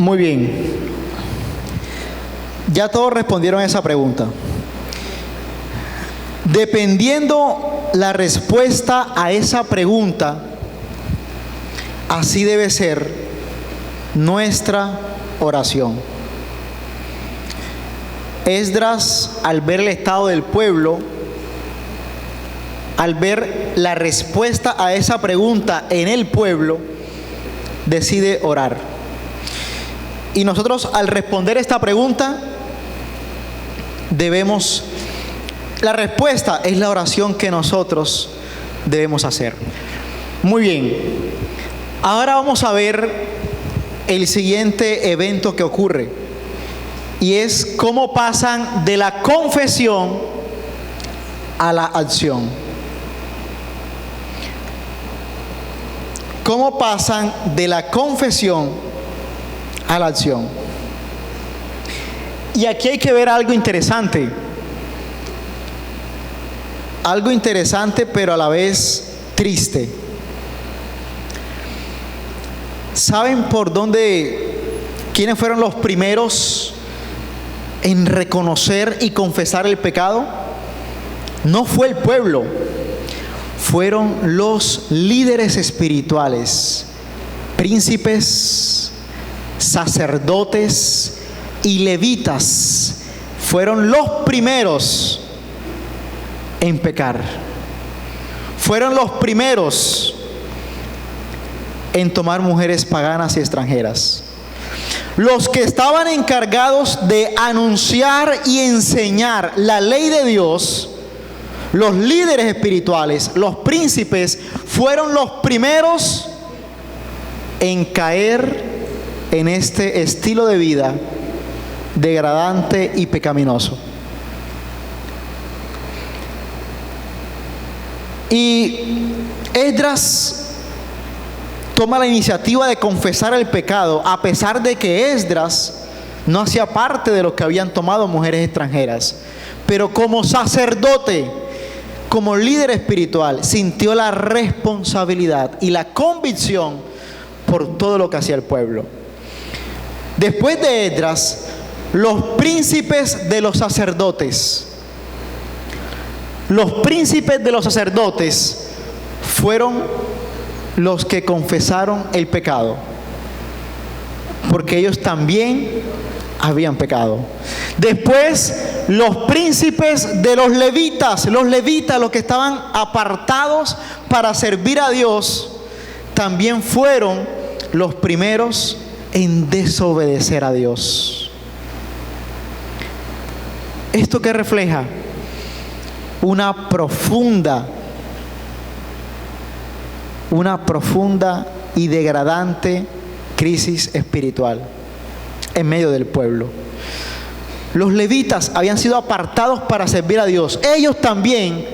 Muy bien. Ya todos respondieron a esa pregunta. Dependiendo la respuesta a esa pregunta, así debe ser nuestra oración. Esdras, al ver el estado del pueblo, al ver la respuesta a esa pregunta en el pueblo, decide orar. Y nosotros, al responder esta pregunta, la respuesta es la oración que nosotros debemos hacer. Muy bien. Ahora vamos a ver el siguiente evento que ocurre. Y es cómo pasan de la confesión a la acción. ¿Cómo pasan de la confesión a la acción? Y aquí hay que ver algo interesante. Algo interesante, pero a la vez triste. ¿Saben quiénes fueron los primeros en reconocer y confesar el pecado? No fue el pueblo, fueron los líderes espirituales, príncipes, sacerdotes y levitas. Fueron los primeros en pecar. Fueron los primeros en tomar mujeres paganas y extranjeras. Los que estaban encargados de anunciar y enseñar la ley de Dios, los líderes espirituales, los príncipes, fueron los primeros en caer en este estilo de vida degradante y pecaminoso. Y Esdras toma la iniciativa de confesar el pecado, a pesar de que Esdras no hacía parte de los que habían tomado mujeres extranjeras. Pero como sacerdote, como líder espiritual, sintió la responsabilidad y la convicción por todo lo que hacía el pueblo. Después de Esdras, los príncipes de los sacerdotes fueron los que confesaron el pecado, porque ellos también habían pecado. Después, los príncipes de los levitas, los que estaban apartados para servir a Dios, también fueron los primeros en desobedecer a Dios. ¿Esto qué refleja? Una profunda y degradante crisis espiritual en medio del pueblo. Los levitas habían sido apartados para servir a Dios. Ellos también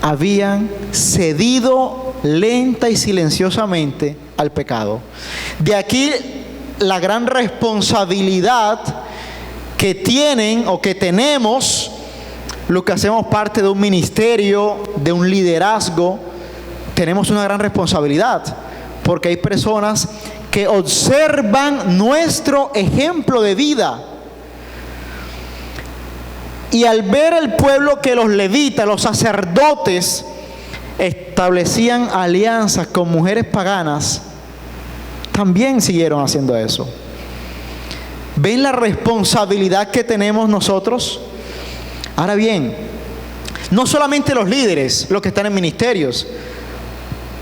habían cedido lenta y silenciosamente al pecado. De aquí la gran responsabilidad que tienen o que tenemos los que hacemos parte de un ministerio, de un liderazgo, tenemos una gran responsabilidad, porque hay personas que observan nuestro ejemplo de vida. Y al ver el pueblo que los levitas, los sacerdotes, establecían alianzas con mujeres paganas, también siguieron haciendo eso. ¿Ven la responsabilidad que tenemos nosotros? Ahora bien, no solamente los líderes, los que están en ministerios,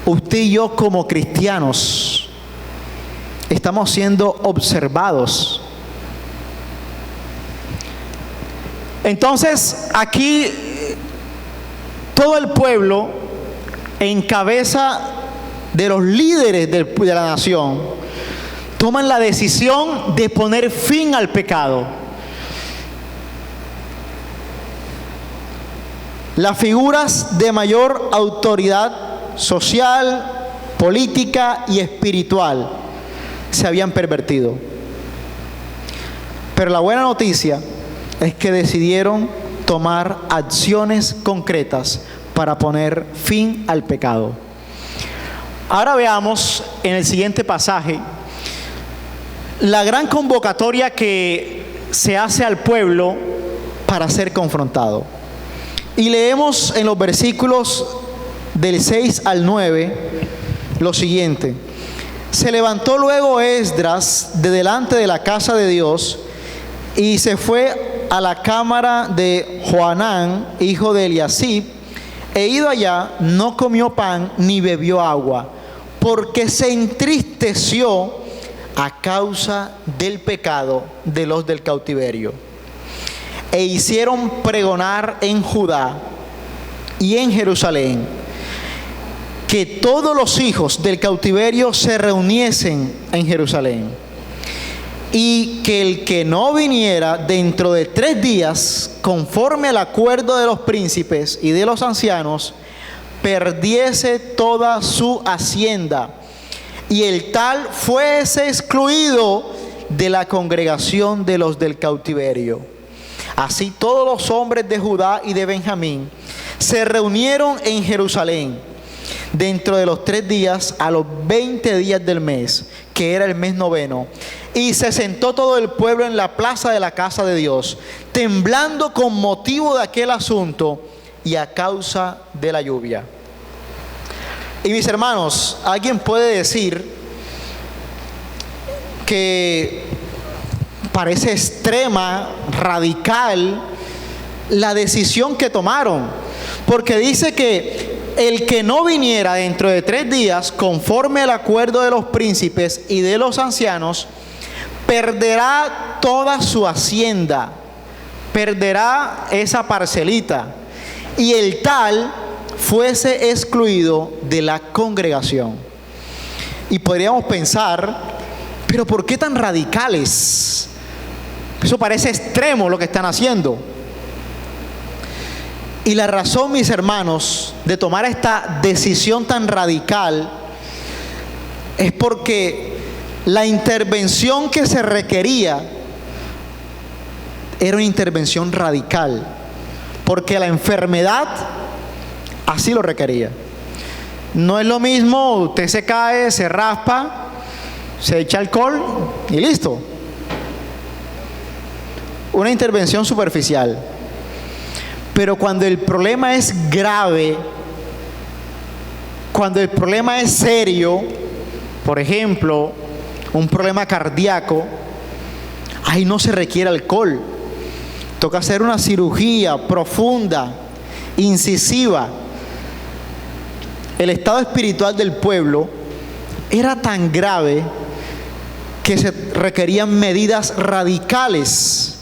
usted y yo como cristianos estamos siendo observados. Entonces, aquí todo el pueblo, en cabeza de los líderes de la nación, toman la decisión de poner fin al pecado. Las figuras de mayor autoridad social, política y espiritual se habían pervertido. Pero la buena noticia es que decidieron tomar acciones concretas para poner fin al pecado. Ahora veamos en el siguiente pasaje la gran convocatoria que se hace al pueblo para ser confrontado. Y leemos en los versículos del 6 al 9 lo siguiente: se levantó luego Esdras de delante de la casa de Dios y se fue a la cámara de Joanán, hijo de Eliasib, e ido allá, no comió pan ni bebió agua, porque se entristeció a causa del pecado de los del cautiverio. E hicieron pregonar en Judá y en Jerusalén que todos los hijos del cautiverio se reuniesen en Jerusalén, y que el que no viniera dentro de 3 días, conforme al acuerdo de los príncipes y de los ancianos, perdiese toda su hacienda, y el tal fuese excluido de la congregación de los del cautiverio. Así todos los hombres de Judá y de Benjamín se reunieron en Jerusalén dentro de los 3 días, a los 20 días del mes, que era el mes noveno, y se sentó todo el pueblo en la plaza de la casa de Dios, temblando con motivo de aquel asunto y a causa de la lluvia. Y mis hermanos, alguien puede decir que parece extrema, radical la decisión que tomaron, porque dice que el que no viniera dentro de 3 días, conforme al acuerdo de los príncipes y de los ancianos, perderá toda su hacienda, perderá esa parcelita, y el tal fuese excluido de la congregación. Y podríamos pensar, pero ¿por qué tan radicales? Eso parece extremo lo que están haciendo. Y la razón, mis hermanos, de tomar esta decisión tan radical es porque la intervención que se requería era una intervención radical, porque la enfermedad así lo requería. No es lo mismo, usted se cae, se raspa, se echa alcohol y listo. Una intervención superficial. Pero cuando el problema es grave, cuando el problema es serio, por ejemplo, un problema cardíaco, ahí no se requiere alcohol. Toca hacer una cirugía profunda, incisiva. El estado espiritual del pueblo era tan grave que se requerían medidas radicales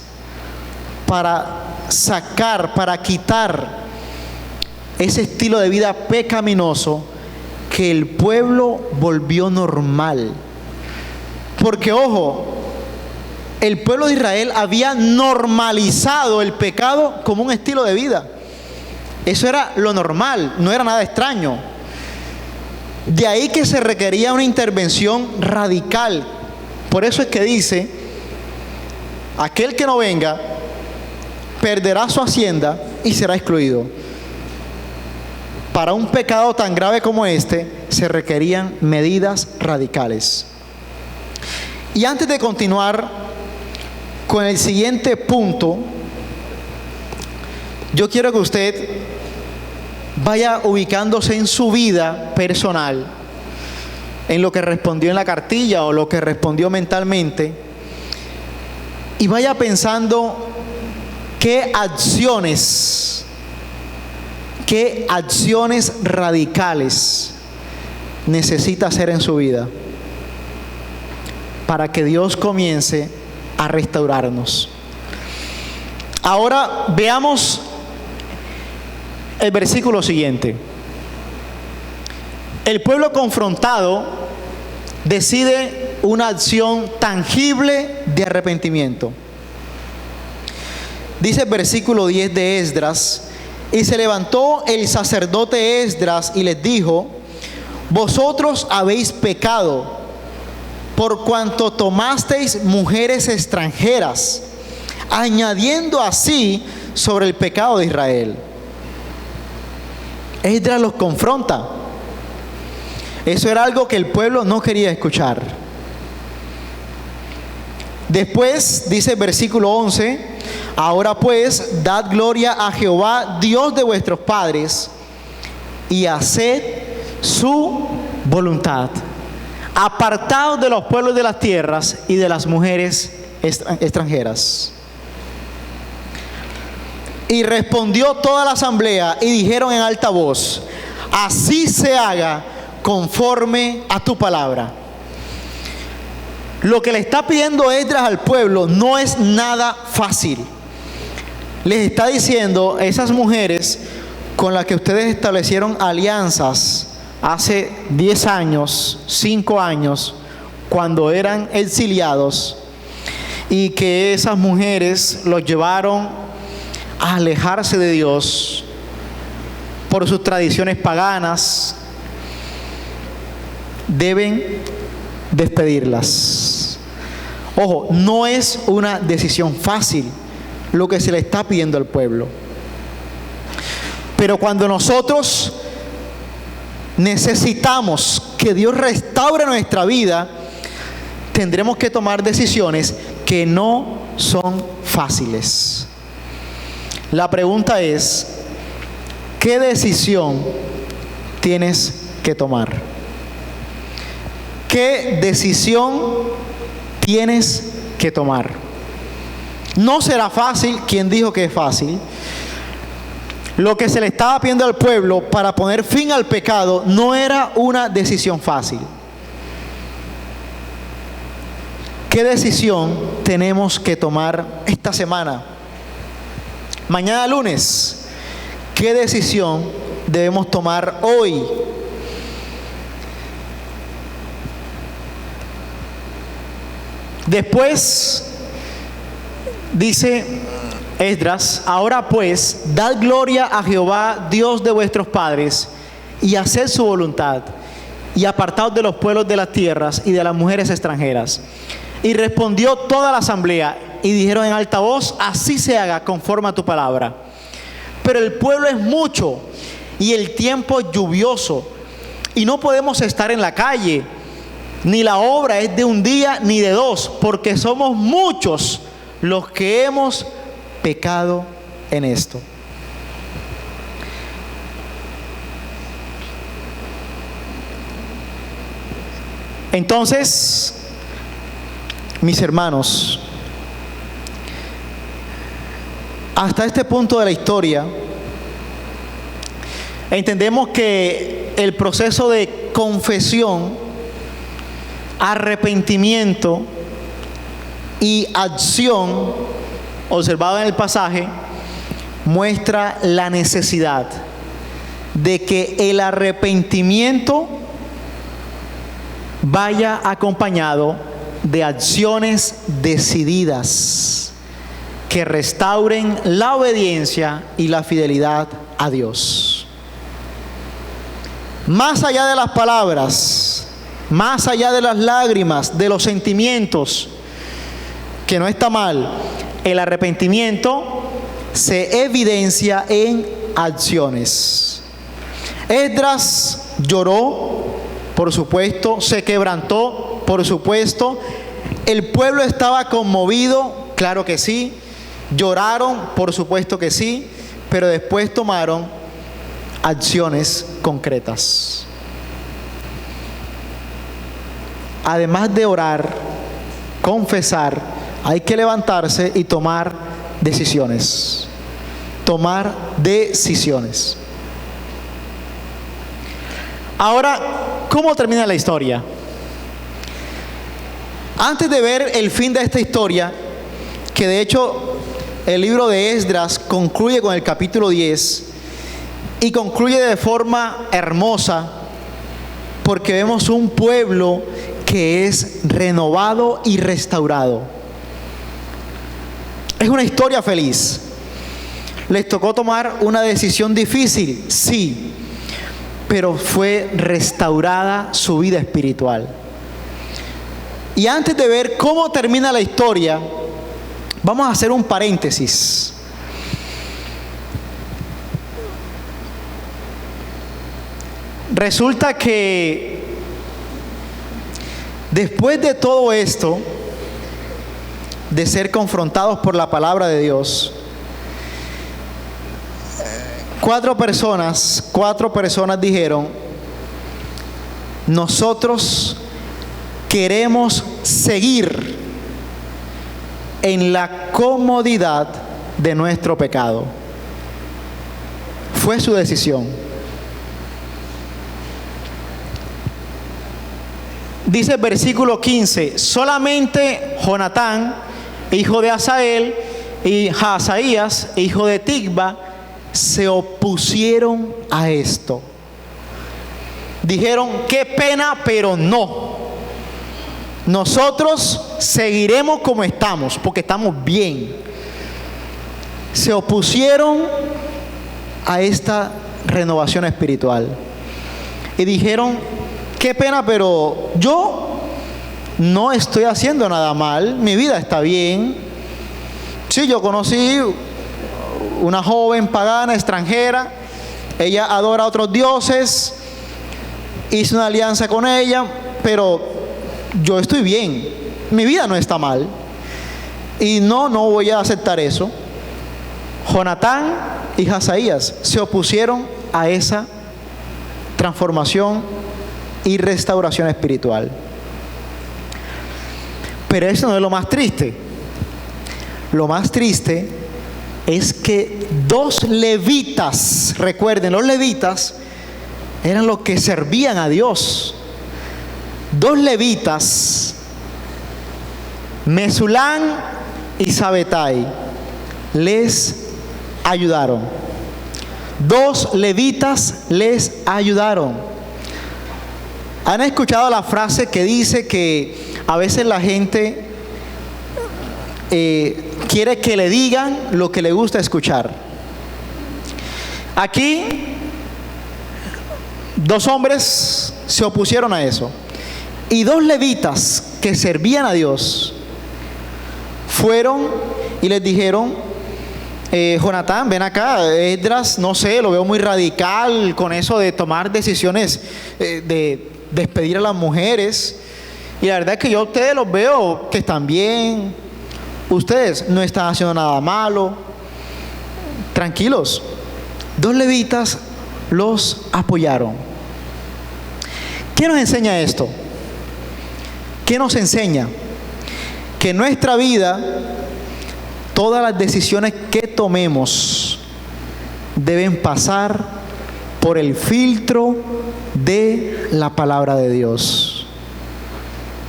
para sacar, para quitar ese estilo de vida pecaminoso que el pueblo volvió normal. Porque ojo, el pueblo de Israel había normalizado el pecado como un estilo de vida. Eso era lo normal, no era nada extraño. De ahí que se requería una intervención radical. Por eso es que dice: aquel que no venga perderá su hacienda, y será excluido. Para un pecado tan grave como este, se requerían medidas radicales. Y antes de continuar con el siguiente punto, yo quiero que usted vaya ubicándose en su vida personal, en lo que respondió en la cartilla o lo que respondió mentalmente, y vaya pensando qué acciones radicales necesita hacer en su vida para que Dios comience a restaurarnos. Ahora veamos el versículo siguiente. El pueblo confrontado decide una acción tangible de arrepentimiento. Dice el versículo 10 de Esdras: y se levantó el sacerdote Esdras y les dijo: vosotros habéis pecado, por cuanto tomasteis mujeres extranjeras, añadiendo así sobre el pecado de Israel. Esdras los confronta. Eso era algo que el pueblo no quería escuchar. Después dice el versículo 11: ahora pues, dad gloria a Jehová, Dios de vuestros padres, y haced su voluntad. Apartaos de los pueblos de las tierras y de las mujeres extranjeras. Y respondió toda la asamblea y dijeron en alta voz: así se haga conforme a tu palabra. Lo que le está pidiendo Esdras al pueblo no es nada fácil. Les está diciendo: esas mujeres con las que ustedes establecieron alianzas hace 10 años, 5 años, cuando eran exiliados, y que esas mujeres los llevaron a alejarse de Dios por sus tradiciones paganas, deben despedirlas. Ojo, no es una decisión fácil lo que se le está pidiendo al pueblo. Pero cuando nosotros necesitamos que Dios restaure nuestra vida, tendremos que tomar decisiones que no son fáciles. La pregunta es: ¿qué decisión tienes que tomar? ¿Qué decisión tienes que tomar? No será fácil. ¿Quién dijo que es fácil? Lo que se le estaba pidiendo al pueblo para poner fin al pecado no era una decisión fácil. ¿Qué decisión tenemos que tomar esta semana? Mañana lunes, ¿qué decisión debemos tomar hoy? Después dice Esdras: ahora pues, dad gloria a Jehová, Dios de vuestros padres, y haced su voluntad, y apartaos de los pueblos de las tierras y de las mujeres extranjeras. Y respondió toda la asamblea y dijeron en alta voz: así se haga conforme a tu palabra. Pero el pueblo es mucho y el tiempo lluvioso, y no podemos estar en la calle, ni la obra es de un día ni de dos, porque somos muchos los que hemos pecado en esto. Entonces, mis hermanos, hasta este punto de la historia, entendemos que el proceso de confesión, arrepentimiento y acción observado en el pasaje muestra la necesidad de que el arrepentimiento vaya acompañado de acciones decididas que restauren la obediencia y la fidelidad a Dios. Más allá de las palabras, más allá de las lágrimas, de los sentimientos, que no está mal, el arrepentimiento se evidencia en acciones. Esdras lloró, por supuesto, se quebrantó, por supuesto. El pueblo estaba conmovido, claro que sí. Lloraron, por supuesto que sí, pero después tomaron acciones concretas. Además de orar, confesar, hay que levantarse y tomar decisiones. Tomar decisiones. Ahora, ¿cómo termina la historia? Antes de ver el fin de esta historia, que de hecho el libro de Esdras concluye con el capítulo 10 y concluye de forma hermosa, porque vemos un pueblo que es renovado y restaurado. Es una historia feliz. Les tocó tomar una decisión difícil, sí, pero fue restaurada su vida espiritual. Y antes de ver cómo termina la historia, vamos a hacer un paréntesis. Resulta que después de todo esto, de ser confrontados por la palabra de Dios, cuatro personas dijeron: nosotros queremos seguir en la comodidad de nuestro pecado. Fue su decisión. Dice el versículo 15: solamente Jonatán, hijo de Asael, y Hazaías, hijo de Tigba, se opusieron a esto. Dijeron: qué pena, pero no. Nosotros seguiremos como estamos, porque estamos bien. Se opusieron a esta renovación espiritual. Y dijeron: qué pena, pero yo no estoy haciendo nada mal, mi vida está bien. Sí, yo conocí una joven pagana extranjera, ella adora a otros dioses, hice una alianza con ella, pero yo estoy bien, mi vida no está mal, y no voy a aceptar eso. Jonatán y Hazaías se opusieron a esa transformación y restauración espiritual. Pero eso no es lo más triste. Lo más triste es que dos levitas, recuerden, los levitas eran los que servían a Dios. Dos levitas, Mesulán y Sabetai, les ayudaron. Dos levitas les ayudaron. ¿Han escuchado la frase que dice que a veces la gente quiere que le digan lo que le gusta escuchar? Aquí, dos hombres se opusieron a eso. Y dos levitas que servían a Dios fueron y les dijeron: Jonatán, ven acá. Esdras, no sé, lo veo muy radical con eso de tomar decisiones, de despedir a las mujeres. Y la verdad es que yo a ustedes los veo que están bien. Ustedes no están haciendo nada malo. Tranquilos. Dos levitas los apoyaron. ¿Qué nos enseña esto? ¿Qué nos enseña? Que en nuestra vida, todas las decisiones que tomemos deben pasar por el filtro de la palabra de Dios.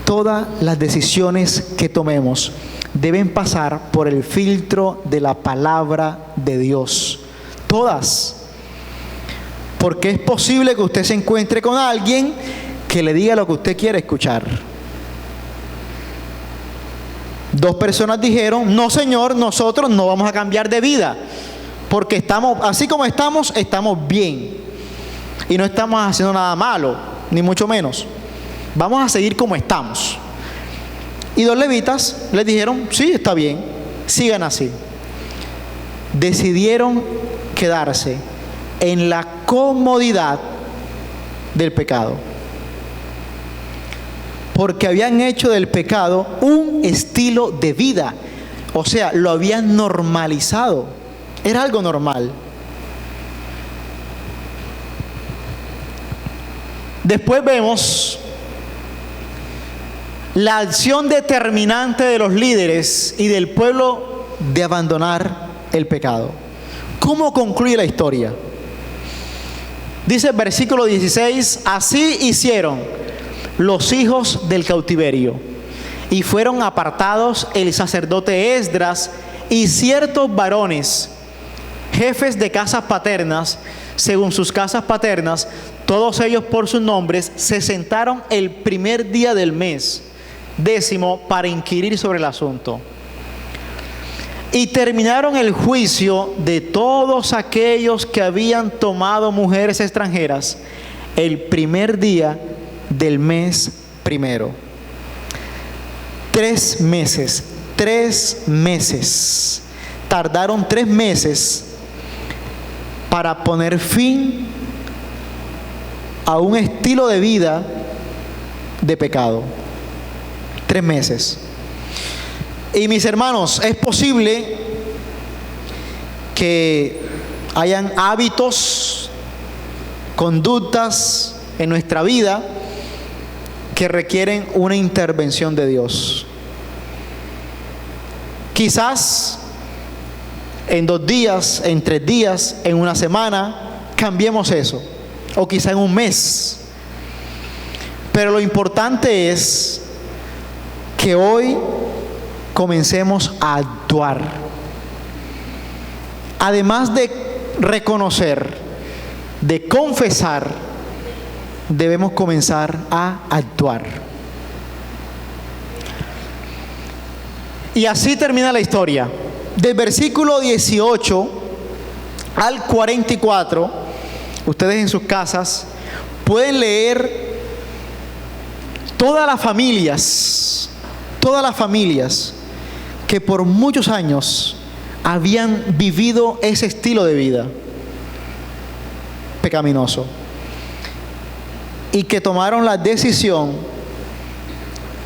Todas las decisiones que tomemos deben pasar por el filtro de la palabra de Dios. Todas. Porque es posible que usted se encuentre con alguien que le diga lo que usted quiere escuchar. Dos personas dijeron: no, Señor, nosotros no vamos a cambiar de vida, porque estamos, así como estamos, estamos bien. Y no estamos haciendo nada malo, ni mucho menos. Vamos a seguir como estamos. Y dos levitas les dijeron: sí, está bien, sigan así. decidieron quedarse en la comodidad del pecado, porque habían hecho del pecado un estilo de vida, o sea, lo habían normalizado, era algo normal. Después vemos la acción determinante de los líderes y del pueblo de abandonar el pecado. ¿Cómo concluye la historia? Dice el versículo 16, así hicieron los hijos del cautiverio, y fueron apartados el sacerdote Esdras y ciertos varones, jefes de casas paternas, según sus casas paternas, todos ellos por sus nombres, se sentaron el primer día del mes 10 para inquirir sobre el asunto. Y terminaron el juicio de todos aquellos que habían tomado mujeres extranjeras el primer día del mes primero. 3 meses, 3 meses. Tardaron 3 meses para poner fin a un estilo de vida de pecado. 3 meses. Y mis hermanos, es posible que hayan hábitos, conductas en nuestra vida que requieren una intervención de Dios. Quizás en 2 días, en 3 días, en una semana, cambiemos eso. O quizá en un mes. Pero lo importante es que hoy comencemos a actuar. Además de reconocer, de confesar, debemos comenzar a actuar. Y así termina la historia. Del versículo 18 al 44, ustedes en sus casas pueden leer todas las familias que por muchos años habían vivido ese estilo de vida pecaminoso y que tomaron la decisión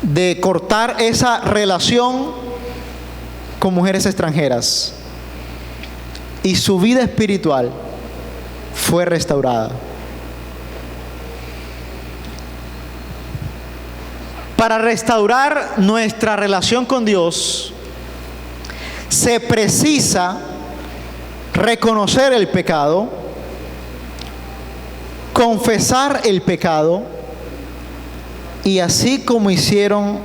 de cortar esa relación con mujeres extranjeras, y su vida espiritual fue restaurada. Para restaurar nuestra relación con Dios, se precisa reconocer el pecado, confesar el pecado, y así como hicieron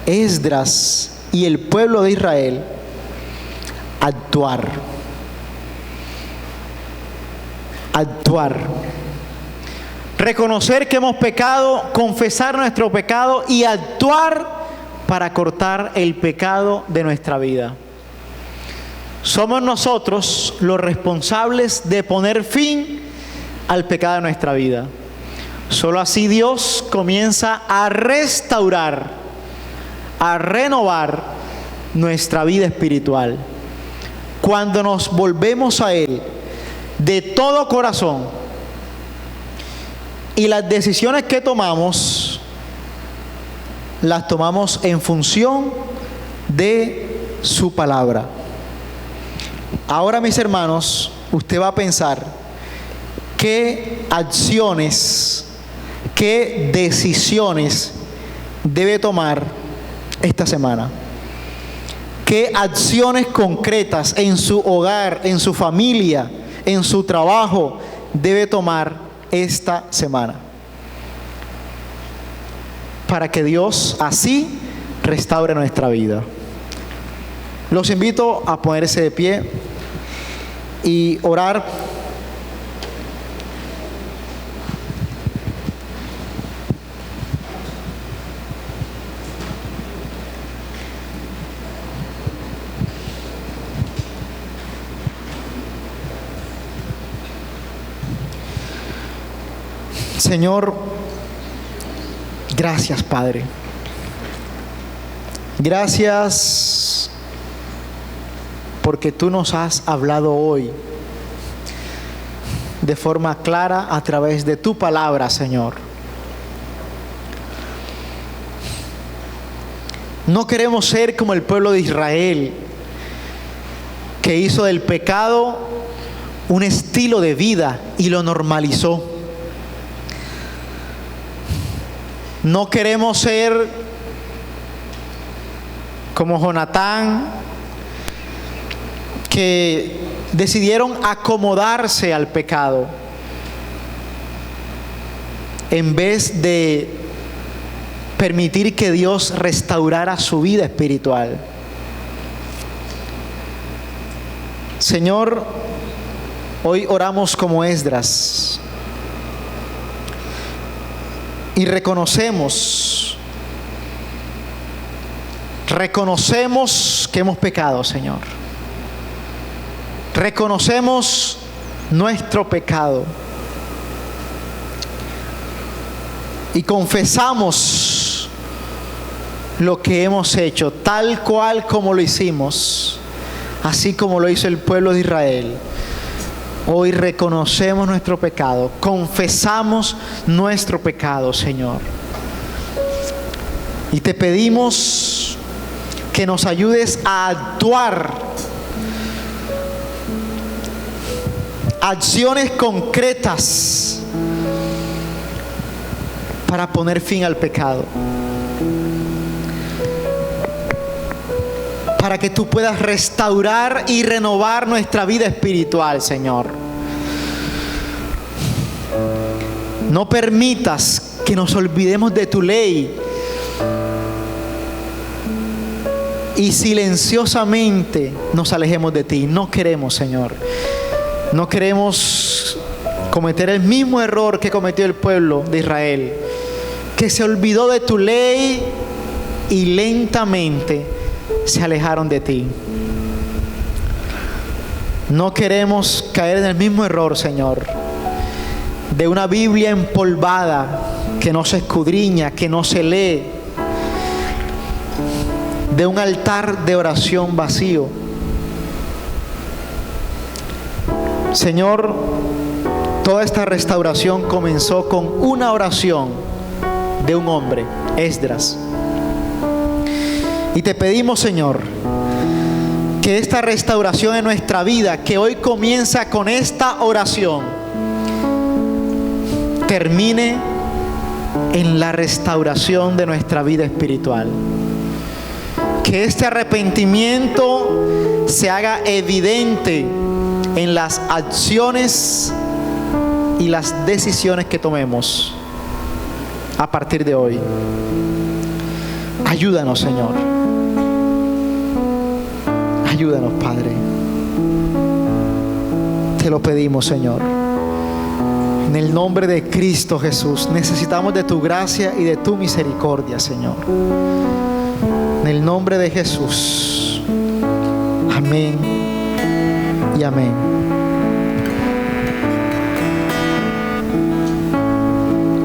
Esdras y el pueblo de Israel, actuar. Reconocer que hemos pecado, confesar nuestro pecado y actuar para cortar el pecado de nuestra vida. Somos nosotros los responsables de poner fin al pecado de nuestra vida. Solo así Dios comienza a restaurar, a renovar nuestra vida espiritual. Cuando nos volvemos a Él de todo corazón, y las decisiones que tomamos, las tomamos en función de su palabra. Ahora, mis hermanos, usted va a pensar qué acciones, qué decisiones debe tomar esta semana. ¿Qué acciones concretas en su hogar, en su familia, en su trabajo debe tomar esta semana? Para que Dios así restaure nuestra vida. Los invito a ponerse de pie y orar. Señor, gracias, Padre. Gracias por porque tú nos has hablado hoy de forma clara a través de tu palabra, Señor. No queremos ser como el pueblo de Israel, que hizo del pecado un estilo de vida y lo normalizó. No queremos ser como Jonatán, que decidieron acomodarse al pecado en vez de permitir que Dios restaurara su vida espiritual. Señor, hoy oramos como Esdras y reconocemos que hemos pecado, Señor. Reconocemos nuestro pecado y confesamos lo que hemos hecho, tal cual como lo hicimos, así como lo hizo el pueblo de Israel. Hoy reconocemos nuestro pecado, confesamos nuestro pecado, Señor. Y te pedimos que nos ayudes a actuar acciones concretas para poner fin al pecado, para que tú puedas restaurar y renovar nuestra vida espiritual, Señor. No permitas que nos olvidemos de tu ley y silenciosamente nos alejemos de ti. No queremos, Señor. No queremos cometer el mismo error que cometió el pueblo de Israel, que se olvidó de tu ley y lentamente se alejaron de ti. No queremos caer en el mismo error, Señor, de una Biblia empolvada que no se escudriña, que no se lee, de un altar de oración vacío. Señor, toda esta restauración comenzó con una oración de un hombre, Esdras. Y te pedimos, Señor, que esta restauración en nuestra vida, que hoy comienza con esta oración, termine en la restauración de nuestra vida espiritual. Que este arrepentimiento se haga evidente en las acciones y las decisiones que tomemos a partir de hoy. Ayúdanos, Señor. Ayúdanos, Padre. Te lo pedimos, Señor. En el nombre de Cristo Jesús, necesitamos de tu gracia y de tu misericordia, Señor. En el nombre de Jesús. Amén y amén.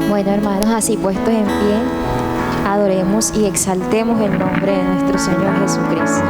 Bueno, hermanos, así puestos en pie, adoremos y exaltemos el nombre de nuestro Señor Jesucristo.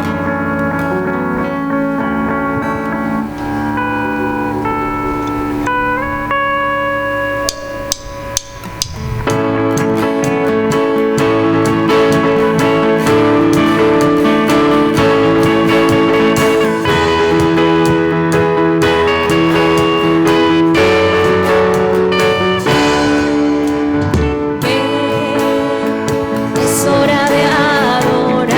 Es hora de adorar.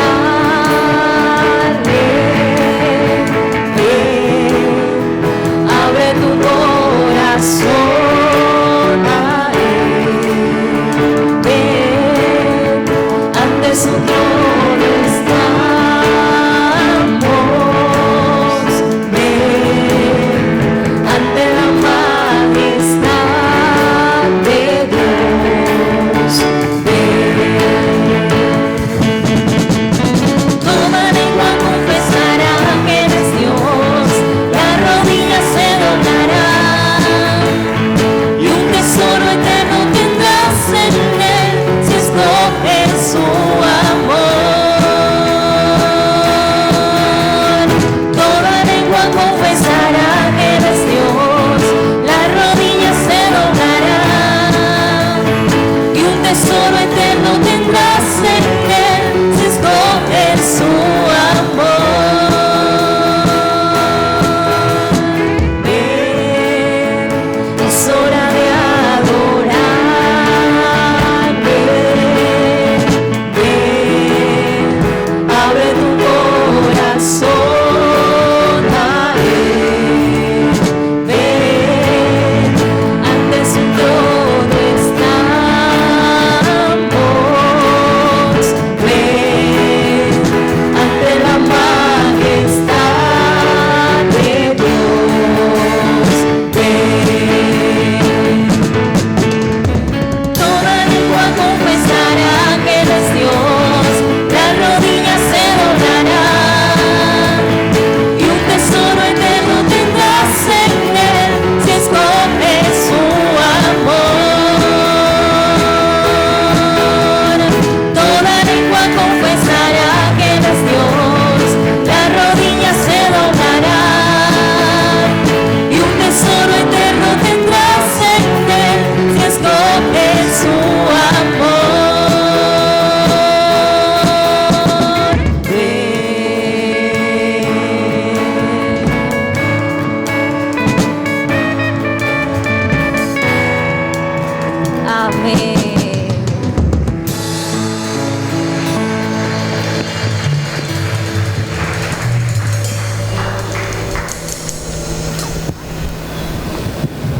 tesoro eterno tendrás en él si escoges su amor. Ven, es hora de adorar. Ven, ven, abre tu corazón a él. Ven, ante su trono estamos. Ven, ante la majestad de Dios. Ven, toda lengua confesará que Él es Dios, las rodillas se doblarán, y un tesoro eterno tendrás en él si escoges su amor. Toda lengua confesará que Él es Dios, las rodillas se doblarán, y un tesoro eterno tendrás en él si escoges su amor. Amén.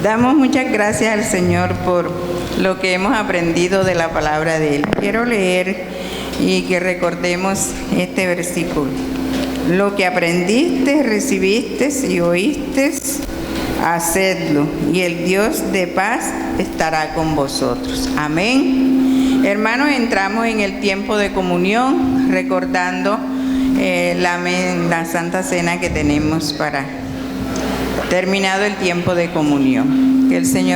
Damos muchas gracias al Señor por lo que hemos aprendido de la palabra de Él. Quiero leer y que recordemos este versículo. Lo que aprendiste, recibiste y oíste, hacedlo, y el Dios de paz estará con vosotros. Amén. Hermanos, entramos en el tiempo de comunión, recordando la Santa Cena que tenemos para terminado el tiempo de comunión. Que el Señor